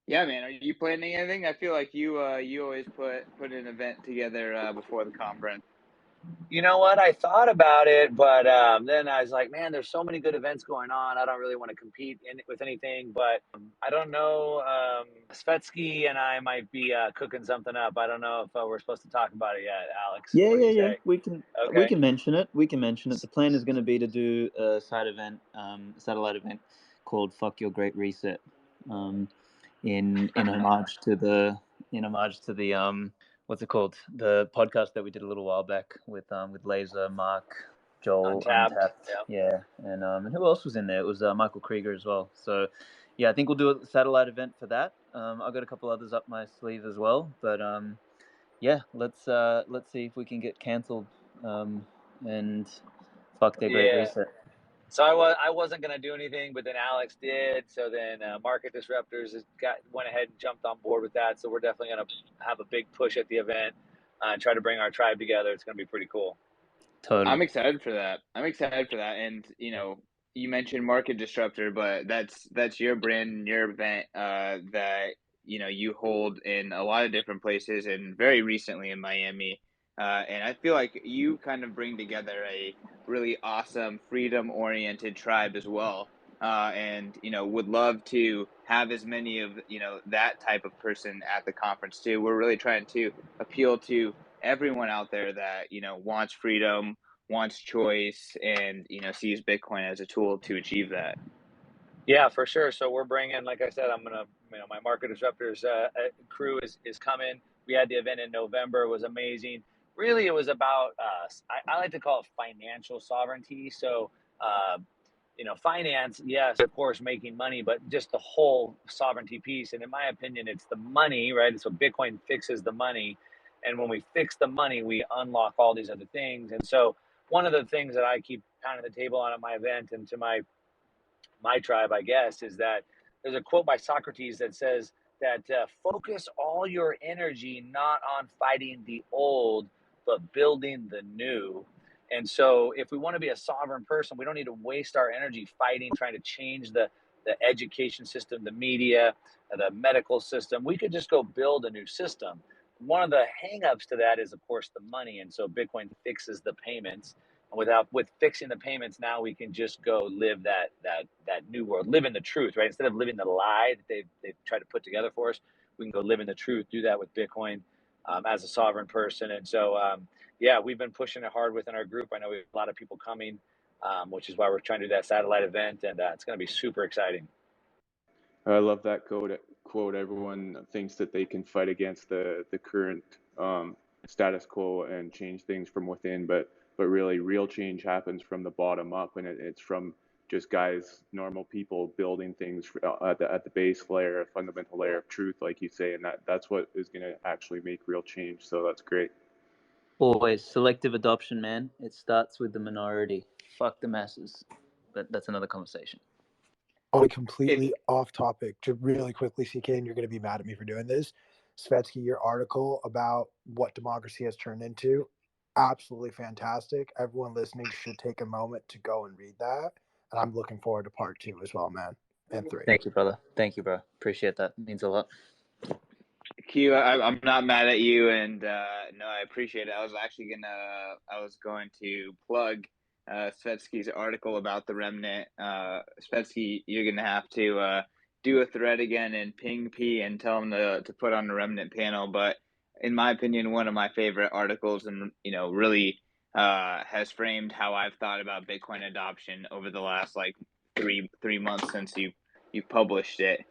Yeah, man. Are you planning anything? I feel like you always put an event together before the conference. You know what? I thought about it, but then I was like, man, there's so many good events going on. I don't really want to compete with anything, but I don't know. Svetsky and I might be cooking something up. I don't know if we're supposed to talk about it yet, Alex. Yeah, What do yeah, you yeah. say? We can mention it. We can mention it. The plan is going to be to do a satellite event called "Fuck Your Great Reset," in homage to the what's it called? The podcast that we did a little while back with Laser, Mark, Joel, Untapped. Yeah. Yeah, and who else was in there? It was Michael Krieger as well. So yeah, I think we'll do a satellite event for that. I've got a couple others up my sleeve as well, but yeah, let's see if we can get cancelled and fuck their great reset. So I wasn't gonna do anything, but then Aleks did. So then Market Disruptors went ahead and jumped on board with that. So we're definitely gonna have a big push at the event and try to bring our tribe together. It's gonna be pretty cool. Totally. I'm excited for that. And you know, you mentioned Market Disruptor, but that's your brand and your event that you know you hold in a lot of different places and very recently in Miami. And I feel like you kind of bring together a really awesome freedom-oriented tribe as well. And you know, would love to have as many of you know that type of person at the conference too. We're really trying to appeal to everyone out there that you know wants freedom, wants choice, and you know sees Bitcoin as a tool to achieve that. Yeah, for sure. So we're bringing, like I said, my Market Disruptors crew is coming. We had the event in November. It was amazing. Really, it was about I like to call it financial sovereignty. So, you know, finance, yes, of course, making money, but just the whole sovereignty piece. And in my opinion, it's the money, right? So Bitcoin fixes the money. And when we fix the money, we unlock all these other things. And so one of the things that I keep pounding the table on at my event and to my tribe, I guess, is that there's a quote by Socrates that says that focus all your energy not on fighting the old, but building the new. And so, if we want to be a sovereign person, we don't need to waste our energy fighting, trying to change the education system, the media, the medical system. We could just go build a new system. One of the hangups to that is, of course, the money. And so, Bitcoin fixes the payments. With fixing the payments, now we can just go live that new world, live in the truth, right? Instead of living the lie that they've tried to put together for us, we can go live in the truth. Do that with Bitcoin as a sovereign person. And so, yeah, we've been pushing it hard within our group. I know we have a lot of people coming, which is why we're trying to do that satellite event, and it's going to be super exciting. I love that quote. Everyone thinks that they can fight against the current status quo and change things from within, but really real change happens from the bottom up, and it's from just guys, normal people building things at the base layer, a fundamental layer of truth, like you say, and that's what is going to actually make real change. So that's great. Always selective adoption, man. It starts with the minority. Fuck the masses. But that's another conversation. Completely off topic, to really quickly, CK, and you're going to be mad at me for doing this. Svetsky, your article about what democracy has turned into, absolutely fantastic. Everyone listening should take a moment to go and read that. And I'm looking forward to part 2 as well, man. And 3. Thank you, brother. Thank you, bro. Appreciate that. It means a lot. Q, I'm not mad at you, and no, I appreciate it. I was going to plug Svetsky's article about the remnant. Svetsky, you're gonna have to do a thread again and ping P and tell him to put on the remnant panel. But in my opinion, one of my favorite articles, and you know, really has framed how I've thought about Bitcoin adoption over the last like three months since you published it.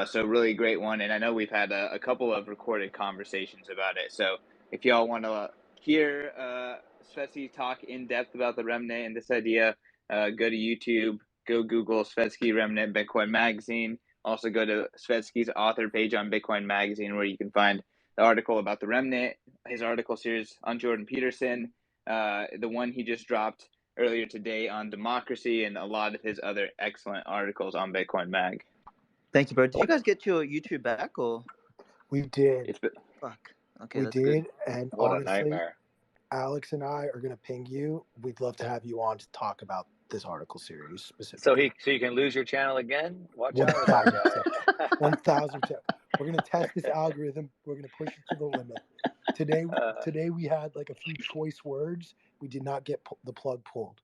So really great one, and I know we've had a couple of recorded conversations about it. So if y'all want to hear Svetsky talk in depth about the remnant and this idea, go to YouTube, go Google Svetsky Remnant Bitcoin Magazine. Also go to Svetsky's author page on Bitcoin Magazine where you can find the article about the remnant, his article series on Jordan Peterson, the one he just dropped earlier today on democracy, and a lot of his other excellent articles on Bitcoin Mag. Thank you, bro. Did you guys get your YouTube back, or? We did. It's been, Fuck. Okay, we that's did, good. and What a honestly, nightmare. Alex and I are gonna ping you. We'd love to have you on to talk about this article series So specifically. so you can lose your channel again? Watch out with 1,000%. that guy. 1,000%. We're gonna test this algorithm. We're gonna push it to the limit. Today we had like a few choice words. We did not get the plug pulled.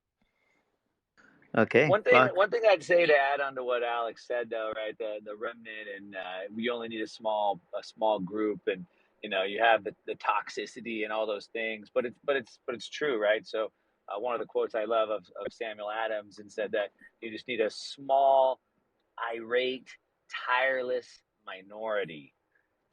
Okay. One thing I'd say to add on to what Alex said, though, right? The remnant, and we only need a small group, and you have the toxicity and all those things, but it's true, right? So one of the quotes I love of Samuel Adams, and said that you just need a small, irate, tireless minority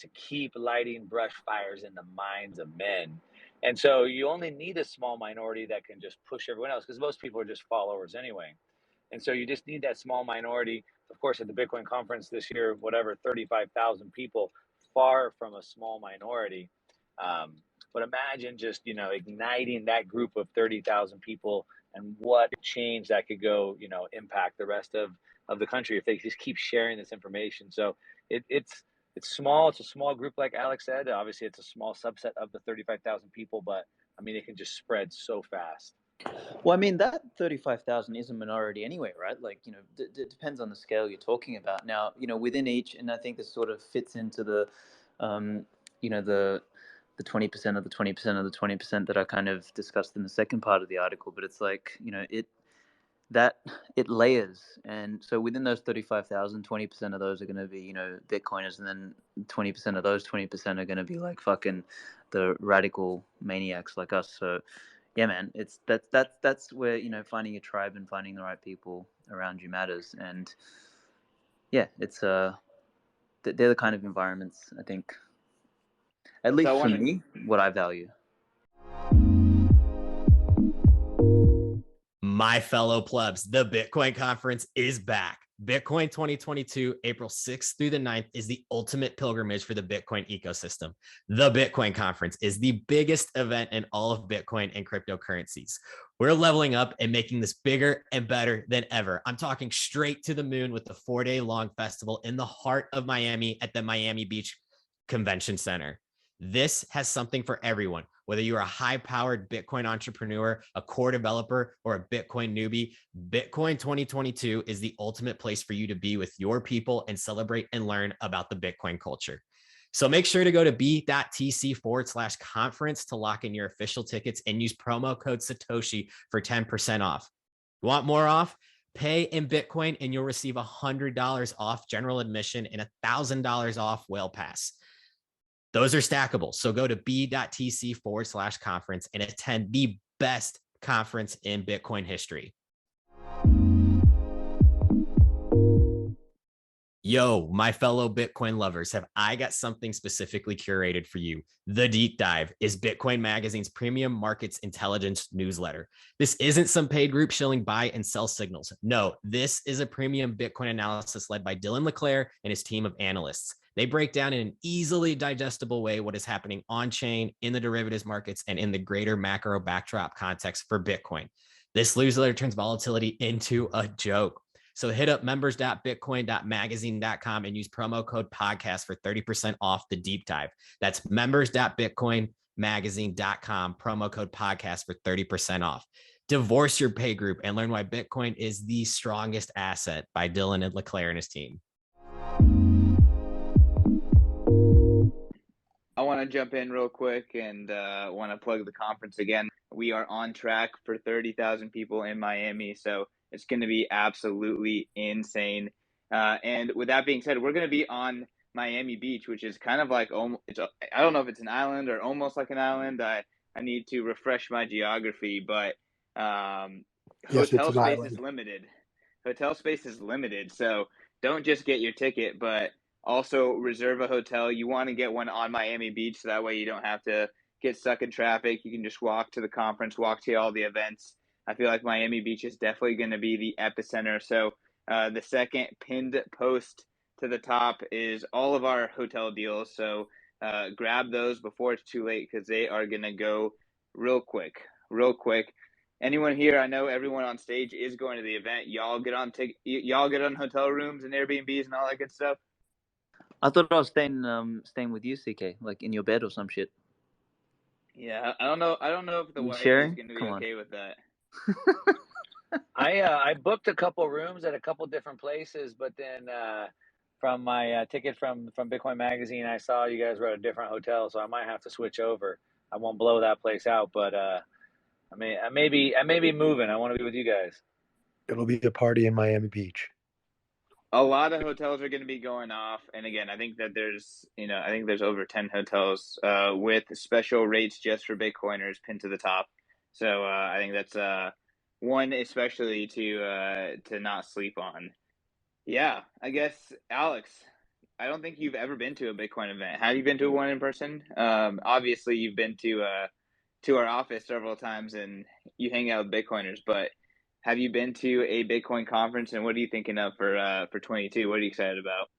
to keep lighting brush fires in the minds of men. And so you only need a small minority that can just push everyone else, because most people are just followers anyway. And so you just need that small minority. Of course, at the Bitcoin conference this year, whatever, 35,000 people, far from a small minority. But imagine just, igniting that group of 30,000 people, and what change that could go, impact the rest of the country if they just keep sharing this information. So it's small. It's a small group, like Alex said. Obviously, it's a small subset of the 35,000 people, but I mean, it can just spread so fast. Well, I mean, that 35,000 is a minority anyway, right? Like, it depends on the scale you're talking about. Now, within each, and I think this sort of fits into the, the 20% of the 20% of the 20% that I kind of discussed in the second part of the article. But it's like, it layers. And so within those 35,000, 20% of those are going to be, Bitcoiners, and then 20% of those 20% are going to be like fucking the radical maniacs like us. So yeah, man, that's where, finding your tribe and finding the right people around you matters. And yeah, it's they're the kind of environments, I think, at least for me, what I value. My fellow plebs, the Bitcoin conference is back. Bitcoin 2022, April 6th through the 9th, is the ultimate pilgrimage for the Bitcoin ecosystem. The Bitcoin conference is the biggest event in all of Bitcoin and cryptocurrencies. We're leveling up and making this bigger and better than ever. I'm talking straight to the moon with the 4-day-long festival in the heart of Miami at the Miami Beach Convention Center. This has something for everyone. Whether you're a high-powered Bitcoin entrepreneur, a core developer, or a Bitcoin newbie, Bitcoin 2022 is the ultimate place for you to be with your people and celebrate and learn about the Bitcoin culture. So make sure to go to b.tc/conference to lock in your official tickets and use promo code Satoshi for 10% off. You want more off? Pay in Bitcoin and you'll receive $100 off general admission and $1,000 off Whale Pass. Those are stackable. So go to b.tc/conference and attend the best conference in Bitcoin history. Yo, my fellow Bitcoin lovers, have I got something specifically curated for you? The Deep Dive is Bitcoin Magazine's premium markets intelligence newsletter. This isn't some paid group shilling buy and sell signals. No, this is a premium Bitcoin analysis led by Dylan LeClaire and his team of analysts. They break down in an easily digestible way what is happening on chain, in the derivatives markets, and in the greater macro backdrop context for Bitcoin. This newsletter turns volatility into a joke. So hit up members.bitcoin.magazine.com and use promo code podcast for 30% off the deep dive. That's members.bitcoinmagazine.com, promo code podcast for 30% off. Divorce your pay group and learn why Bitcoin is the strongest asset by Dylan and LeClaire and his team. I want to jump in real quick and want to plug the conference again. We are on track for 30,000 people in Miami, so it's going to be absolutely insane. And with that being said, we're going to be on Miami Beach, which is kind of like, I don't know if it's an island or almost like an island. I need to refresh my geography, but Yes, it's hotel an space is island. limited. Hotel space is limited, so don't just get your ticket, but also reserve a hotel. You want to get one on Miami Beach, so that way you don't have to get stuck in traffic. You can just walk to the conference, walk to all the events. I feel like Miami Beach is definitely going to be the epicenter. So the second pinned post to the top is all of our hotel deals. So grab those before it's too late, because they are going to go real quick, real quick. Anyone here? I know everyone on stage is going to the event. Y'all get on y'all get on hotel rooms and Airbnbs and all that good stuff. I thought I was staying with you, CK, like in your bed or some shit. Yeah, I don't know if the You wife is sharing? going to be Come on. okay with that. I booked a couple rooms at a couple different places, but then from my ticket from Bitcoin Magazine, I saw you guys were at a different hotel, so I might have to switch over. I won't blow that place out, but I may be moving. I want to be with you guys. It'll be a party in Miami Beach. A lot of hotels are going to be going off, and again, I think there's over 10 hotels with special rates just for Bitcoiners pinned to the top. So I think that's one especially to not sleep on. Yeah, I guess Aleks, I don't think you've ever been to a Bitcoin event. Have you been to one in person? Obviously, you've been to our office several times and you hang out with Bitcoiners, but have you been to a Bitcoin conference, and what are you thinking of for 22? What are you excited about?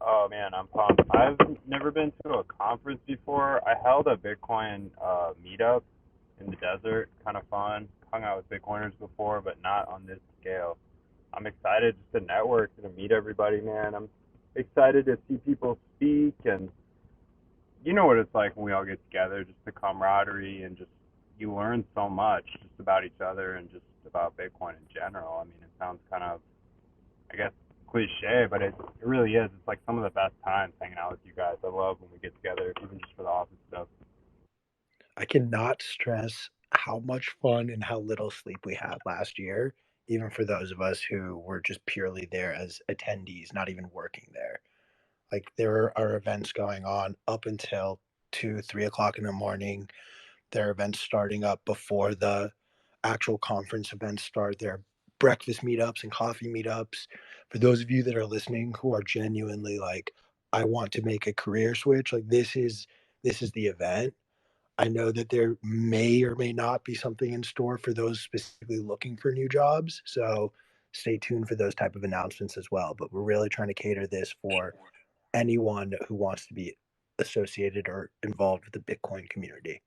Oh man, I'm pumped. I've never been to a conference before. I held a Bitcoin meetup in the desert, kind of fun. Hung out with Bitcoiners before, but not on this scale. I'm excited just to network and to meet everybody, man. I'm excited to see people speak, and you know what it's like when we all get together, just the camaraderie and just you learn so much just about each other and just about Bitcoin in general. I mean, it sounds kind of, I guess, cliche, but it really is. It's like some of the best times hanging out with you guys. I love when we get together, even just for the office stuff. I cannot stress how much fun and how little sleep we had last year, even for those of us who were just purely there as attendees, not even working there. Like there are events going on up until 2, 3 o'clock in the morning. There are events starting up before the actual conference events start. There are breakfast meetups and coffee meetups. For those of you that are listening who are genuinely like, I want to make a career switch, like this is the event. I know that there may or may not be something in store for those specifically looking for new jobs. So stay tuned for those type of announcements as well. But we're really trying to cater this for anyone who wants to be associated or involved with the Bitcoin community.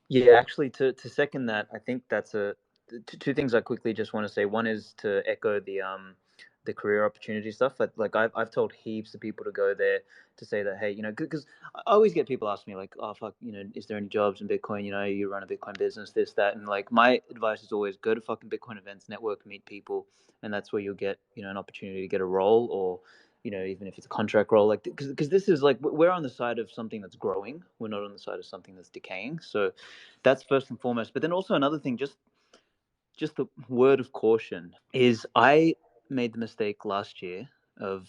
Yeah, actually, to second that, I think that's two things I quickly just want to say. One is to echo the career opportunity stuff. Like I've told heaps of people to go there to say that, hey, because I always get people ask me like, oh fuck, is there any jobs in Bitcoin? You run a Bitcoin business, this, that, and like my advice is always go to fucking Bitcoin events, network, meet people, and that's where you'll get an opportunity to get a role, or even if it's a contract role, like because this is like we're on the side of something that's growing. We're not on the side of something that's decaying. So that's first and foremost. But then also another thing, just the word of caution is I made the mistake last year of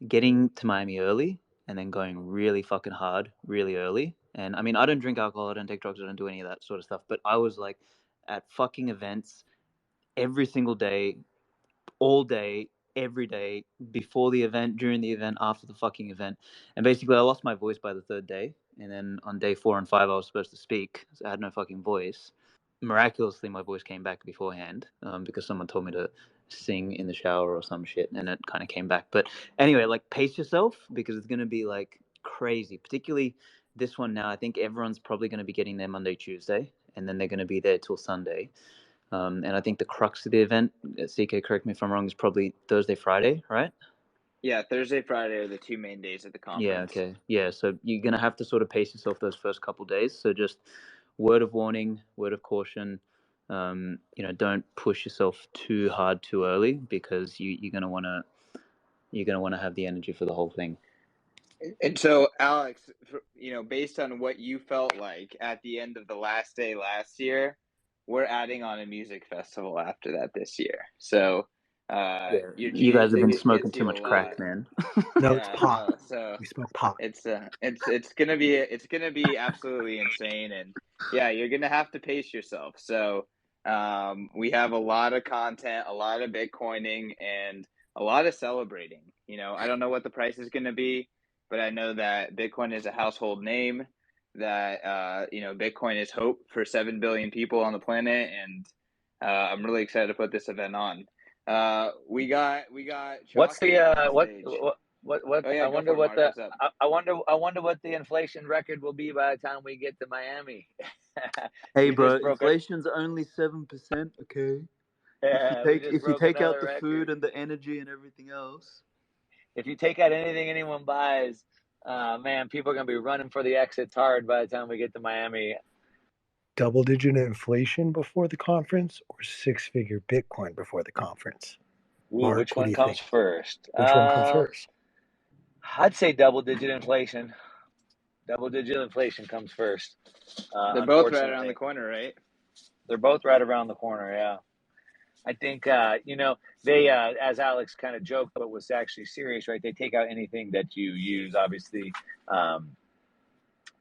getting to Miami early and then going really fucking hard really early. And I mean, I don't drink alcohol, I don't take drugs, I don't do any of that sort of stuff. But I was like at fucking events every single day, all day, every day, before the event, during the event, after the fucking event. And basically I lost my voice by the third day. And then on day 4 and 5, I was supposed to speak. So I had no fucking voice. Miraculously, my voice came back beforehand because someone told me to sing in the shower or some shit, and it kind of came back. But anyway, like pace yourself because it's going to be like crazy, particularly this one now. I think everyone's probably going to be getting there Monday, Tuesday, and then they're going to be there till Sunday. And I think the crux of the event, CK, correct me if I'm wrong, is probably Thursday, Friday, right? Yeah, Thursday, Friday are the 2 main days of the conference. Yeah, okay. Yeah, so you're going to have to sort of pace yourself those first couple days. So just word of warning, word of caution, don't push yourself too hard too early because you're going to want to have the energy for the whole thing. And so, Aleks, based on what you felt like at the end of the last day last year, we're adding on a music festival after that this year. So Yeah, your you guys cheese have been smoking gets too you a much lot. crack, man. No, it's Yeah, pot. no. So We smoke pot. it's gonna be absolutely insane, and yeah, you're gonna have to pace yourself. So we have a lot of content, a lot of Bitcoining, and a lot of celebrating. I don't know what the price is gonna be, but I know that Bitcoin is a household name. That Bitcoin is hope for 7 billion people on the planet, and I'm really excited to put this event on. We got What's Chalkers the on stage. what Oh yeah, I go wonder for it, what Mark. the What's up? I wonder what the inflation record will be by the time we get to Miami. Hey, We bro, just broke it. inflation's only 7%. Okay. We just If you broke take out another the food record. and the energy and everything else. If you take out anything anyone buys, man, people are gonna be running for the exits hard by the time we get to Miami. Double-digit inflation before the conference, or six-figure Bitcoin before the conference? Ooh, Mark, which what do one you comes think? first? Which one comes first? I'd say double-digit inflation. Double-digit inflation comes first. They're both right around the Unfortunately, corner, right? they're both right around the corner. Yeah. I think they as Aleks kind of joked, but was actually serious, right? They take out anything that you use, obviously,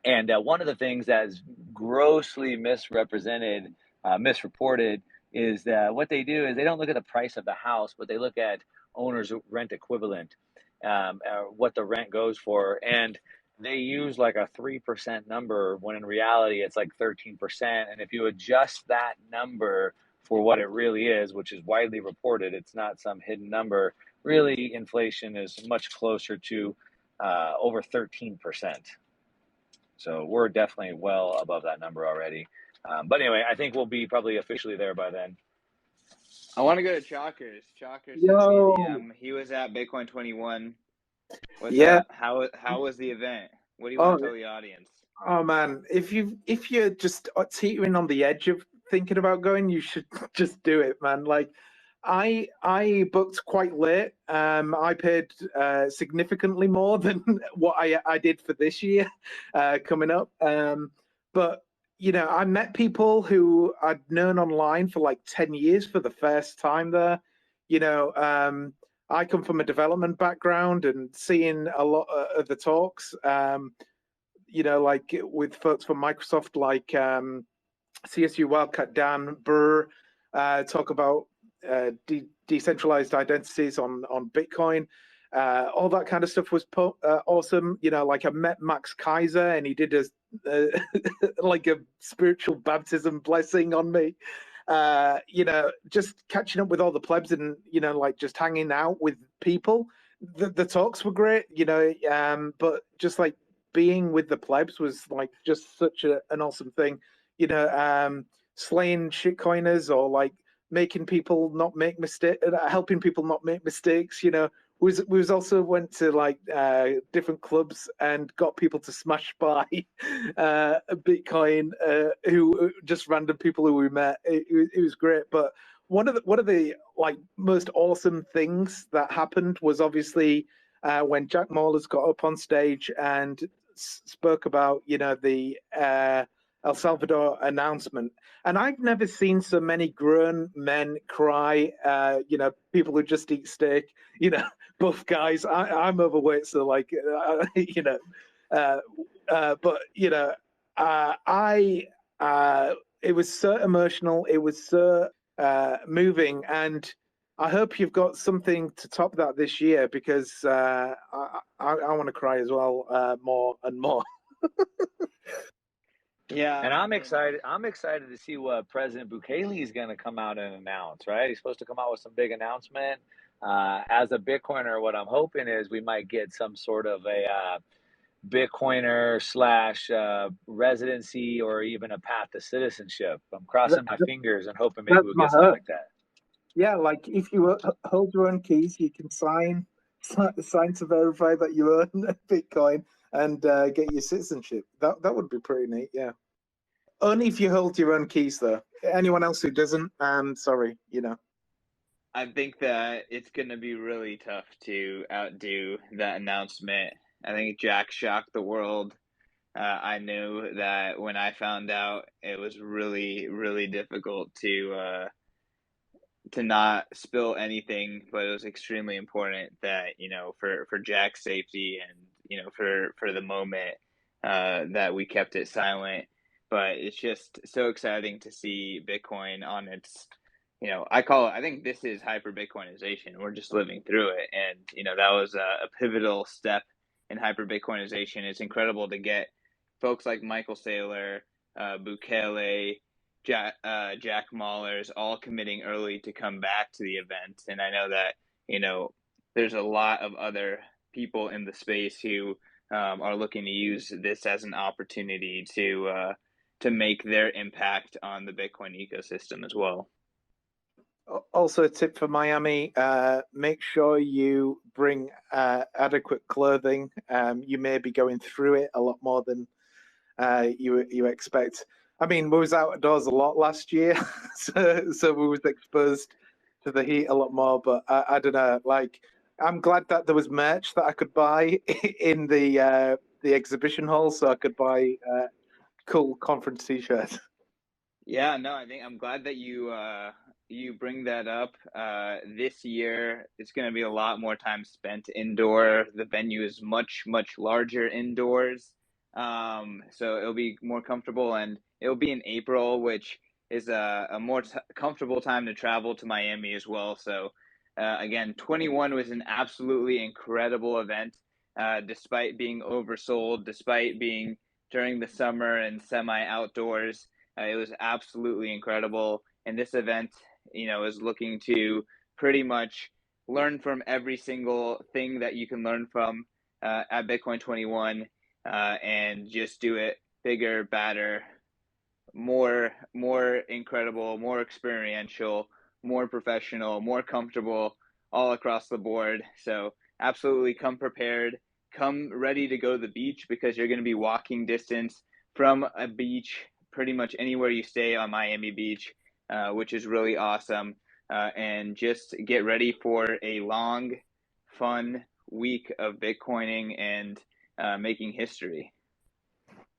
and one of the things that is grossly misrepresented, misreported, is that what they do is they don't look at the price of the house, but they look at owner's rent equivalent, what the rent goes for, and they use like a 3% number when in reality it's like 13%. And if you adjust that number for what it really is, which is widely reported, it's not some hidden number. Really, inflation is much closer to over 13%. So we're definitely well above that number already. But anyway, I think we'll be probably officially there by then. I want to go to Chalkers. Chalkers sent me a Yo, DM. He was at Bitcoin 21. What's yeah. up? How was the event? What do you want Oh, to tell the audience? oh man. If you're just teetering on the edge of thinking about going, you should just do it, man. Like, I booked quite late. I paid significantly more than what I did for this year, coming up. But I met people who I'd known online for like 10 years for the first time there. I come from a development background, and seeing a lot of the talks, like with folks from Microsoft, like CSU Wildcat Dan Burr, talk about decentralized identities on Bitcoin. All that kind of stuff was awesome. Like I met Max Kaiser, and he did like a spiritual baptism blessing on me. Just catching up with all the plebs, and like just hanging out with people. The talks were great, but just like being with the plebs was like just such an awesome thing. Slaying shitcoiners, or like making people not make mistakes, helping people not make mistakes. We also went to like different clubs and got people to smash buy Bitcoin, who just random people who we met. It was great. But one of the like most awesome things that happened was obviously when Jack Mallers got up on stage and spoke about the El Salvador announcement. And I've never seen so many grown men cry, people who just eat steak, buff guys. I'm overweight, so like, but, it was so emotional. It was so moving. And I hope you've got something to top that this year, because I want to cry as well, more and more. Yeah, And I'm excited. I'm excited to see what President Bukele is going to come out and announce. Right, he's supposed to come out with some big announcement. As a Bitcoiner, what I'm hoping is we might get some sort of a Bitcoiner / residency, or even a path to citizenship. I'm crossing my fingers and hoping maybe That's we'll my get something hope. like that. Yeah, like if you hold your own keys, you can sign to verify that you own Bitcoin, and get your citizenship. That would be pretty neat. Yeah. Only if you hold your own keys, though. Anyone else who doesn't, sorry, I think that it's going to be really tough to outdo that announcement. I think Jack shocked the world. I knew that when I found out, it was really, really difficult to not spill anything, but it was extremely important that, for Jack's safety and, for the moment, that we kept it silent. But it's just so exciting to see Bitcoin on its, I think this is hyper Bitcoinization. We're just living through it. And, that was a pivotal step in hyper Bitcoinization. It's incredible to get folks like Michael Saylor, Bukele, Jack Mallers all committing early to come back to the event. And I know that, there's a lot of other people in the space who are looking to use this as an opportunity to make their impact on the Bitcoin ecosystem as well. Also, a tip for Miami: make sure you bring adequate clothing. You may be going through it a lot more than you expect. I mean, we was outdoors a lot last year, so we was exposed to the heat a lot more. But I don't know. Like, I'm glad that there was merch that I could buy in the exhibition hall, so I could buy cool conference t-shirts. Yeah, no, I'm glad that you bring that up. This year, it's going to be a lot more time spent indoor. The venue is much, much larger indoors. So it'll be more comfortable, and it'll be in April, which is a more comfortable time to travel to Miami as well. So, again, 21 was an absolutely incredible event, despite being oversold, despite being during the summer and semi-outdoors. It was absolutely incredible. And this event, is looking to pretty much learn from every single thing that you can learn from at Bitcoin 21, and just do it bigger, badder, more incredible, more experiential, more professional, more comfortable, all across the board. So absolutely come prepared, come ready to go to the beach, because you're going to be walking distance from a beach pretty much anywhere you stay on Miami Beach, which is really awesome. And just get ready for a long, fun week of Bitcoining and making history.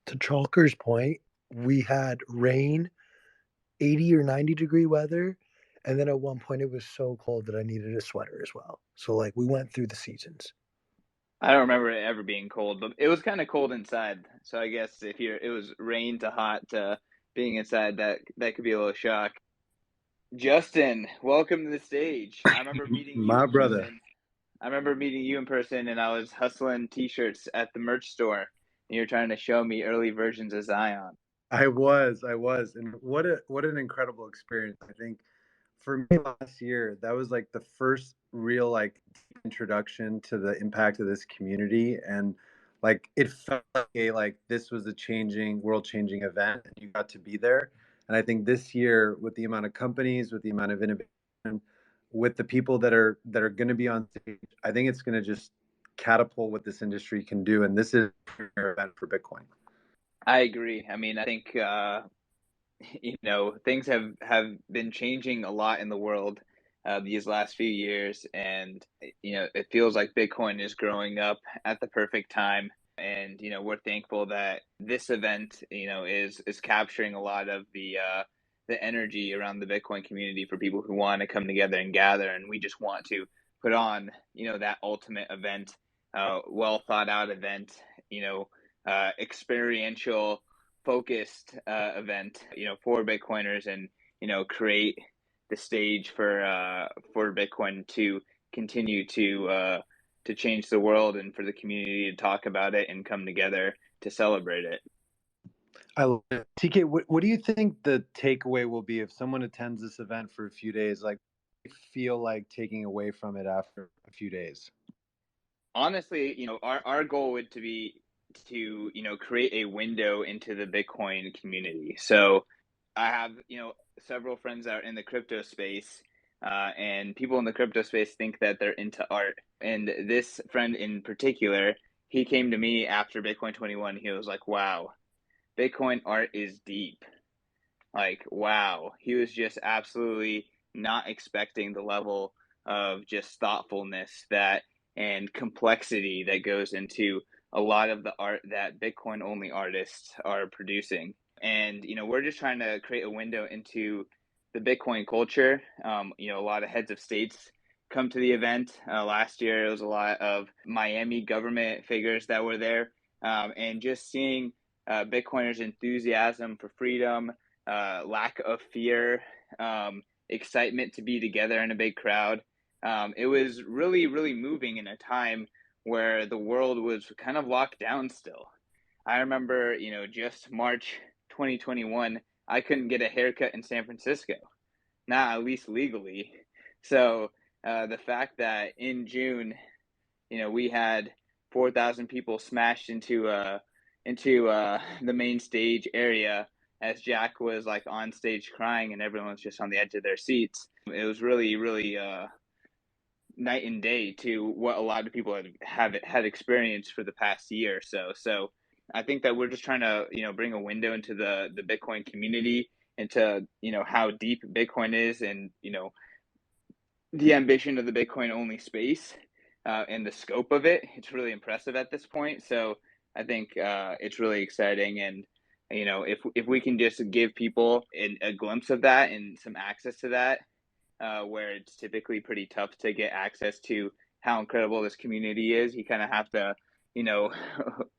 To Chalker's point, we had rain, 80 or 90 degree weather, and then at one point it was so cold that I needed a sweater as well. So like we went through the seasons. I don't remember it ever being cold, but it was kind of cold inside. So I guess if it was rain to hot to being inside, that could be a little shock. Justin, welcome to the stage. I remember meeting you My in brother. person. And I was hustling t-shirts at the merch store, and you were trying to show me early versions of Zion. I was, and what an incredible experience. I think for me last year, that was like the first real like introduction to the impact of this community, and like it felt like this was a world-changing event, and you got to be there. And I think this year, with the amount of companies, with the amount of innovation, with the people that are going to be on stage, I think it's going to just catapult what this industry can do. And this is an event for Bitcoin. I agree. I mean, I think things have been changing a lot in the world these last few years, and it feels like Bitcoin is growing up at the perfect time. And we're thankful that this event is capturing a lot of the energy around the Bitcoin community for people who want to come together and gather, and we just want to put on that ultimate event, well thought out event, experiential focused event, for Bitcoiners, and create the stage for Bitcoin to continue to change the world, and for the community to talk about it and come together to celebrate it. I love it. TK, what do you think the takeaway will be if someone attends this event for a few days? Like, feel like taking away from it after a few days? Honestly, our goal would be to create a window into the Bitcoin community. So I have several friends that are in the crypto space, and people in the crypto space think that they're into art. And this friend in particular, he came to me after Bitcoin 21. He was like, "Wow, Bitcoin art is deep." Like, wow, he was just absolutely not expecting the level of just thoughtfulness and complexity that goes into a lot of the art that Bitcoin only artists are producing. And we're just trying to create a window into the Bitcoin culture. A lot of heads of states come to the event. Last year, it was a lot of Miami government figures that were there, and just seeing Bitcoiners' enthusiasm for freedom, lack of fear, excitement to be together in a big crowd. It was really, really moving in a time where the world was kind of locked down still. I remember, just March 2021, I couldn't get a haircut in San Francisco, not at least legally. So the fact that in June, we had 4,000 people smashed into the main stage area as Jack was like on stage crying and everyone was just on the edge of their seats. It was really, really night and day to what a lot of people had experienced for the past year or so. So I think that we're just trying to, bring a window into the Bitcoin community, into, how deep Bitcoin is, and, the ambition of the Bitcoin only space, and the scope of it. It's really impressive at this point. So I think it's really exciting. And, if we can just give people a glimpse of that and some access to that, where it's typically pretty tough to get access to how incredible this community is. You kind of have to,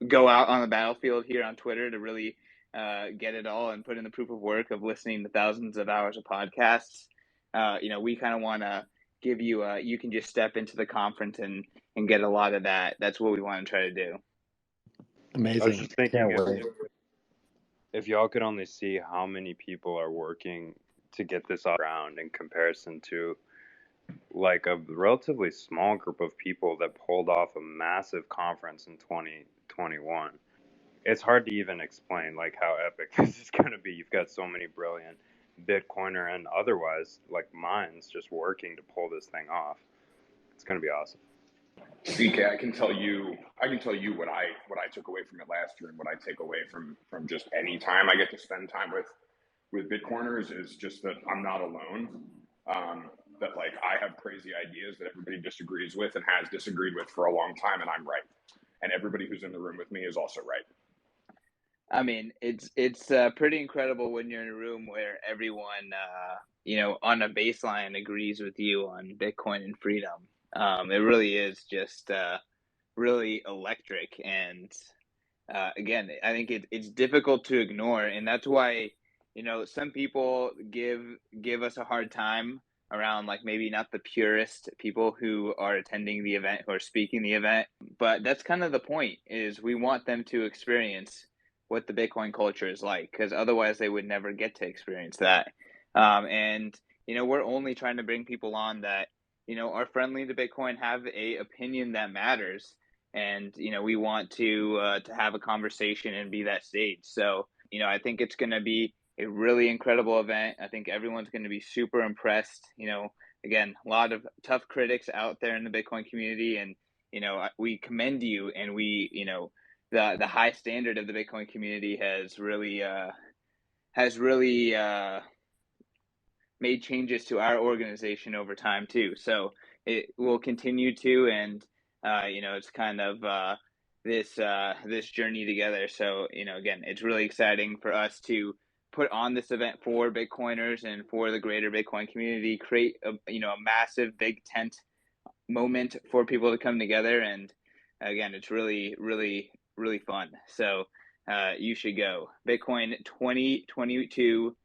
go out on the battlefield here on Twitter to really get it all and put in the proof of work of listening to thousands of hours of podcasts. We kind of want to give you, you can just step into the conference and get a lot of that. That's what we want to try to do. Amazing. I was just thinking Can't wait. if y'all could only see how many people are working to get this off the ground in comparison to like a relatively small group of people that pulled off a massive conference in 2021. It's hard to even explain like how epic this is going to be. You've got so many brilliant Bitcoiner and otherwise like minds just working to pull this thing off. It's going to be awesome. CK, I can tell you what I took away from it last year, and what I take away from just any time I get to spend time with Bitcoiners is just that I'm not alone. That like I have crazy ideas that everybody disagrees with and has disagreed with for a long time, and I'm right. And everybody who's in the room with me is also right. I mean, it's pretty incredible when you're in a room where everyone, on a baseline agrees with you on Bitcoin and freedom. It really is just really electric. And again, I think it's difficult to ignore. And that's why, some people give us a hard time around like maybe not the purest people who are attending the event, who are speaking the event. But that's kind of the point, is we want them to experience what the Bitcoin culture is like, because otherwise they would never get to experience that. And, we're only trying to bring people on that, are friendly to Bitcoin, have a opinion that matters. And, we want to have a conversation and be that stage. So, I think it's going to be a really incredible event. I think everyone's going to be super impressed. Again, a lot of tough critics out there in the Bitcoin community. And, we commend you, and we, the high standard of the Bitcoin community has really made changes to our organization over time too. So it will continue to, and it's kind of this journey together. So again, it's really exciting for us to put on this event for Bitcoiners and for the greater Bitcoin community, create a massive big tent moment for people to come together. And again, it's really, really, really fun. So you should go. Bitcoin 2022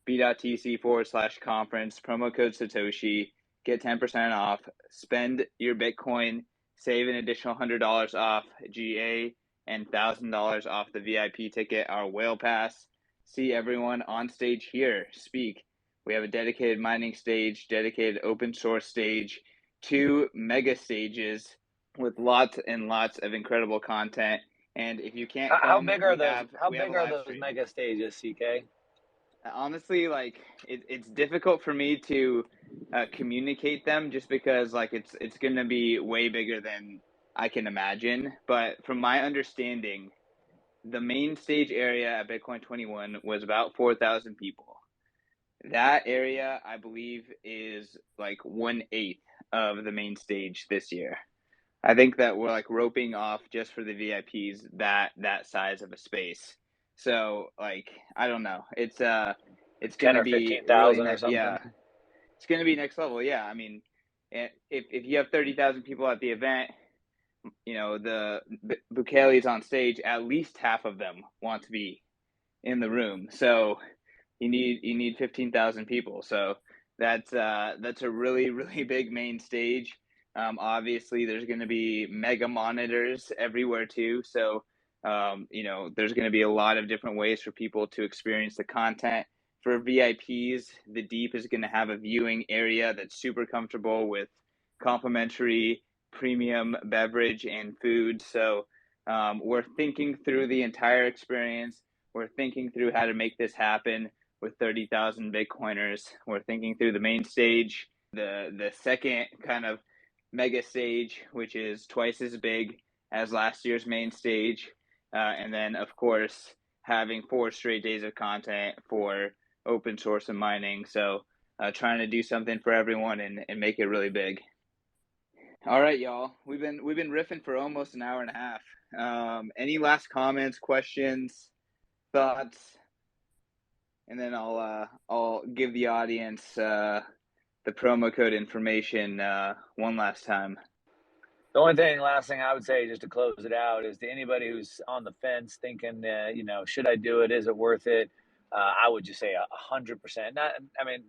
b.tc/conference, promo code Satoshi, get 10% off, spend your Bitcoin, save an additional $100 off GA and $1,000 off the VIP ticket, our whale pass. See everyone on stage here speak. We have a dedicated mining stage, dedicated open source stage, 2 mega stages with lots and lots of incredible content. And if you can't come, how big are How big are those mega stages, CK? Honestly, like it's difficult for me to communicate them, just because like it's going to be way bigger than I can imagine. But from my understanding, the main stage area at Bitcoin 21 was about 4,000 people. That area, I believe, is like 1/8 of the main stage this year. I think that we're like roping off just for the VIPs that size of a space. So like, I don't know. it's 10 gonna or be really 15,000 or something. yeah, it's gonna be next level. Yeah, I mean, if you have 30,000 people at the event, you know, the Bukele's on stage, at least half of them want to be in the room. So you need 15,000 people. So that's a really really big main stage. Obviously, there's going to be mega monitors everywhere too. So you know, there's going to be a lot of different ways for people to experience the content. For VIPs, the Deep is going to have a viewing area that's super comfortable with complimentary premium beverage and food. So we're thinking through the entire experience. We're thinking through how to make this happen with 30,000 Bitcoiners. We're thinking through the main stage, the second kind of mega stage, which is twice as big as last year's main stage. And then, of course, having 4 straight days of content for open source and mining. So trying to do something for everyone and make it really big. All right, y'all. We've been riffing for almost an hour and a half. Any last comments, questions, thoughts? And then I'll give the audience the promo code information one last time. The only last thing I would say, just to close it out, is to anybody who's on the fence thinking, you know, should I do it? Is it worth it? I would just say 100%.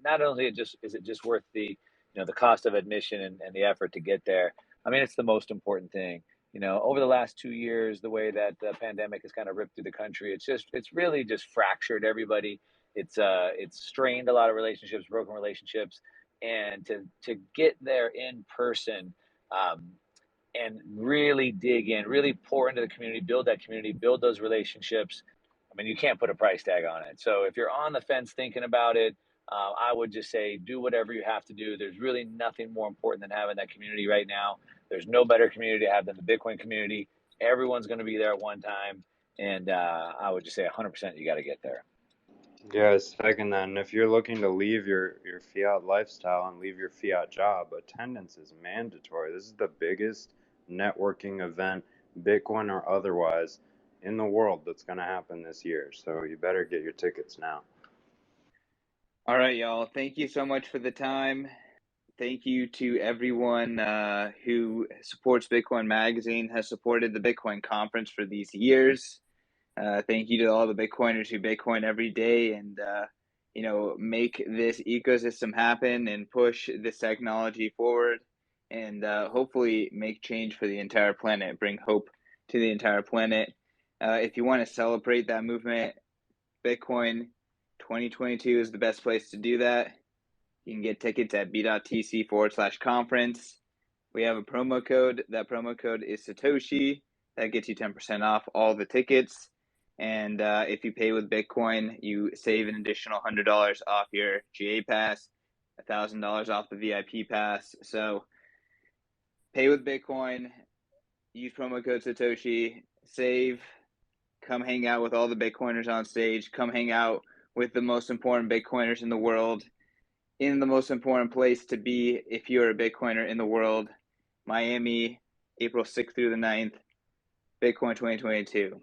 Not only is it just worth the, you know, the cost of admission and the effort to get there. I mean, it's the most important thing. You know, over the last 2 years, the way that the pandemic has kind of ripped through the country, it's really just fractured everybody. It's strained a lot of relationships, broken relationships, and to get there in person. And really dig in, really pour into the community, build that community, build those relationships. I mean, you can't put a price tag on it. So if you're on the fence thinking about it, I would just say do whatever you have to do. There's really nothing more important than having that community right now. There's no better community to have than the Bitcoin community. Everyone's going to be there at one time. And I would just say 100% you got to get there. Yeah, second that. And if you're looking to leave your fiat lifestyle and leave your fiat job, attendance is mandatory. This is the biggest networking event, Bitcoin or otherwise, in the world that's going to happen this year. So you better get your tickets now. All right, y'all. Thank you so much for the time. Thank you to everyone who supports Bitcoin Magazine, has supported the Bitcoin Conference for these years. Thank you to all the Bitcoiners who Bitcoin every day and, you know, make this ecosystem happen and push this technology forward and hopefully make change for the entire planet, bring hope to the entire planet. If you want to celebrate that movement, Bitcoin 2022 is the best place to do that. You can get tickets at b.tc/conference. We have a promo code. That promo code is Satoshi. That gets you 10% off all the tickets. And if you pay with Bitcoin, you save an additional $100 off your GA pass, $1,000 off the VIP pass. So pay with Bitcoin, use promo code Satoshi, save, come hang out with all the Bitcoiners on stage, come hang out with the most important Bitcoiners in the world, in the most important place to be if you're a Bitcoiner in the world, Miami, April 6th through the 9th, Bitcoin 2022.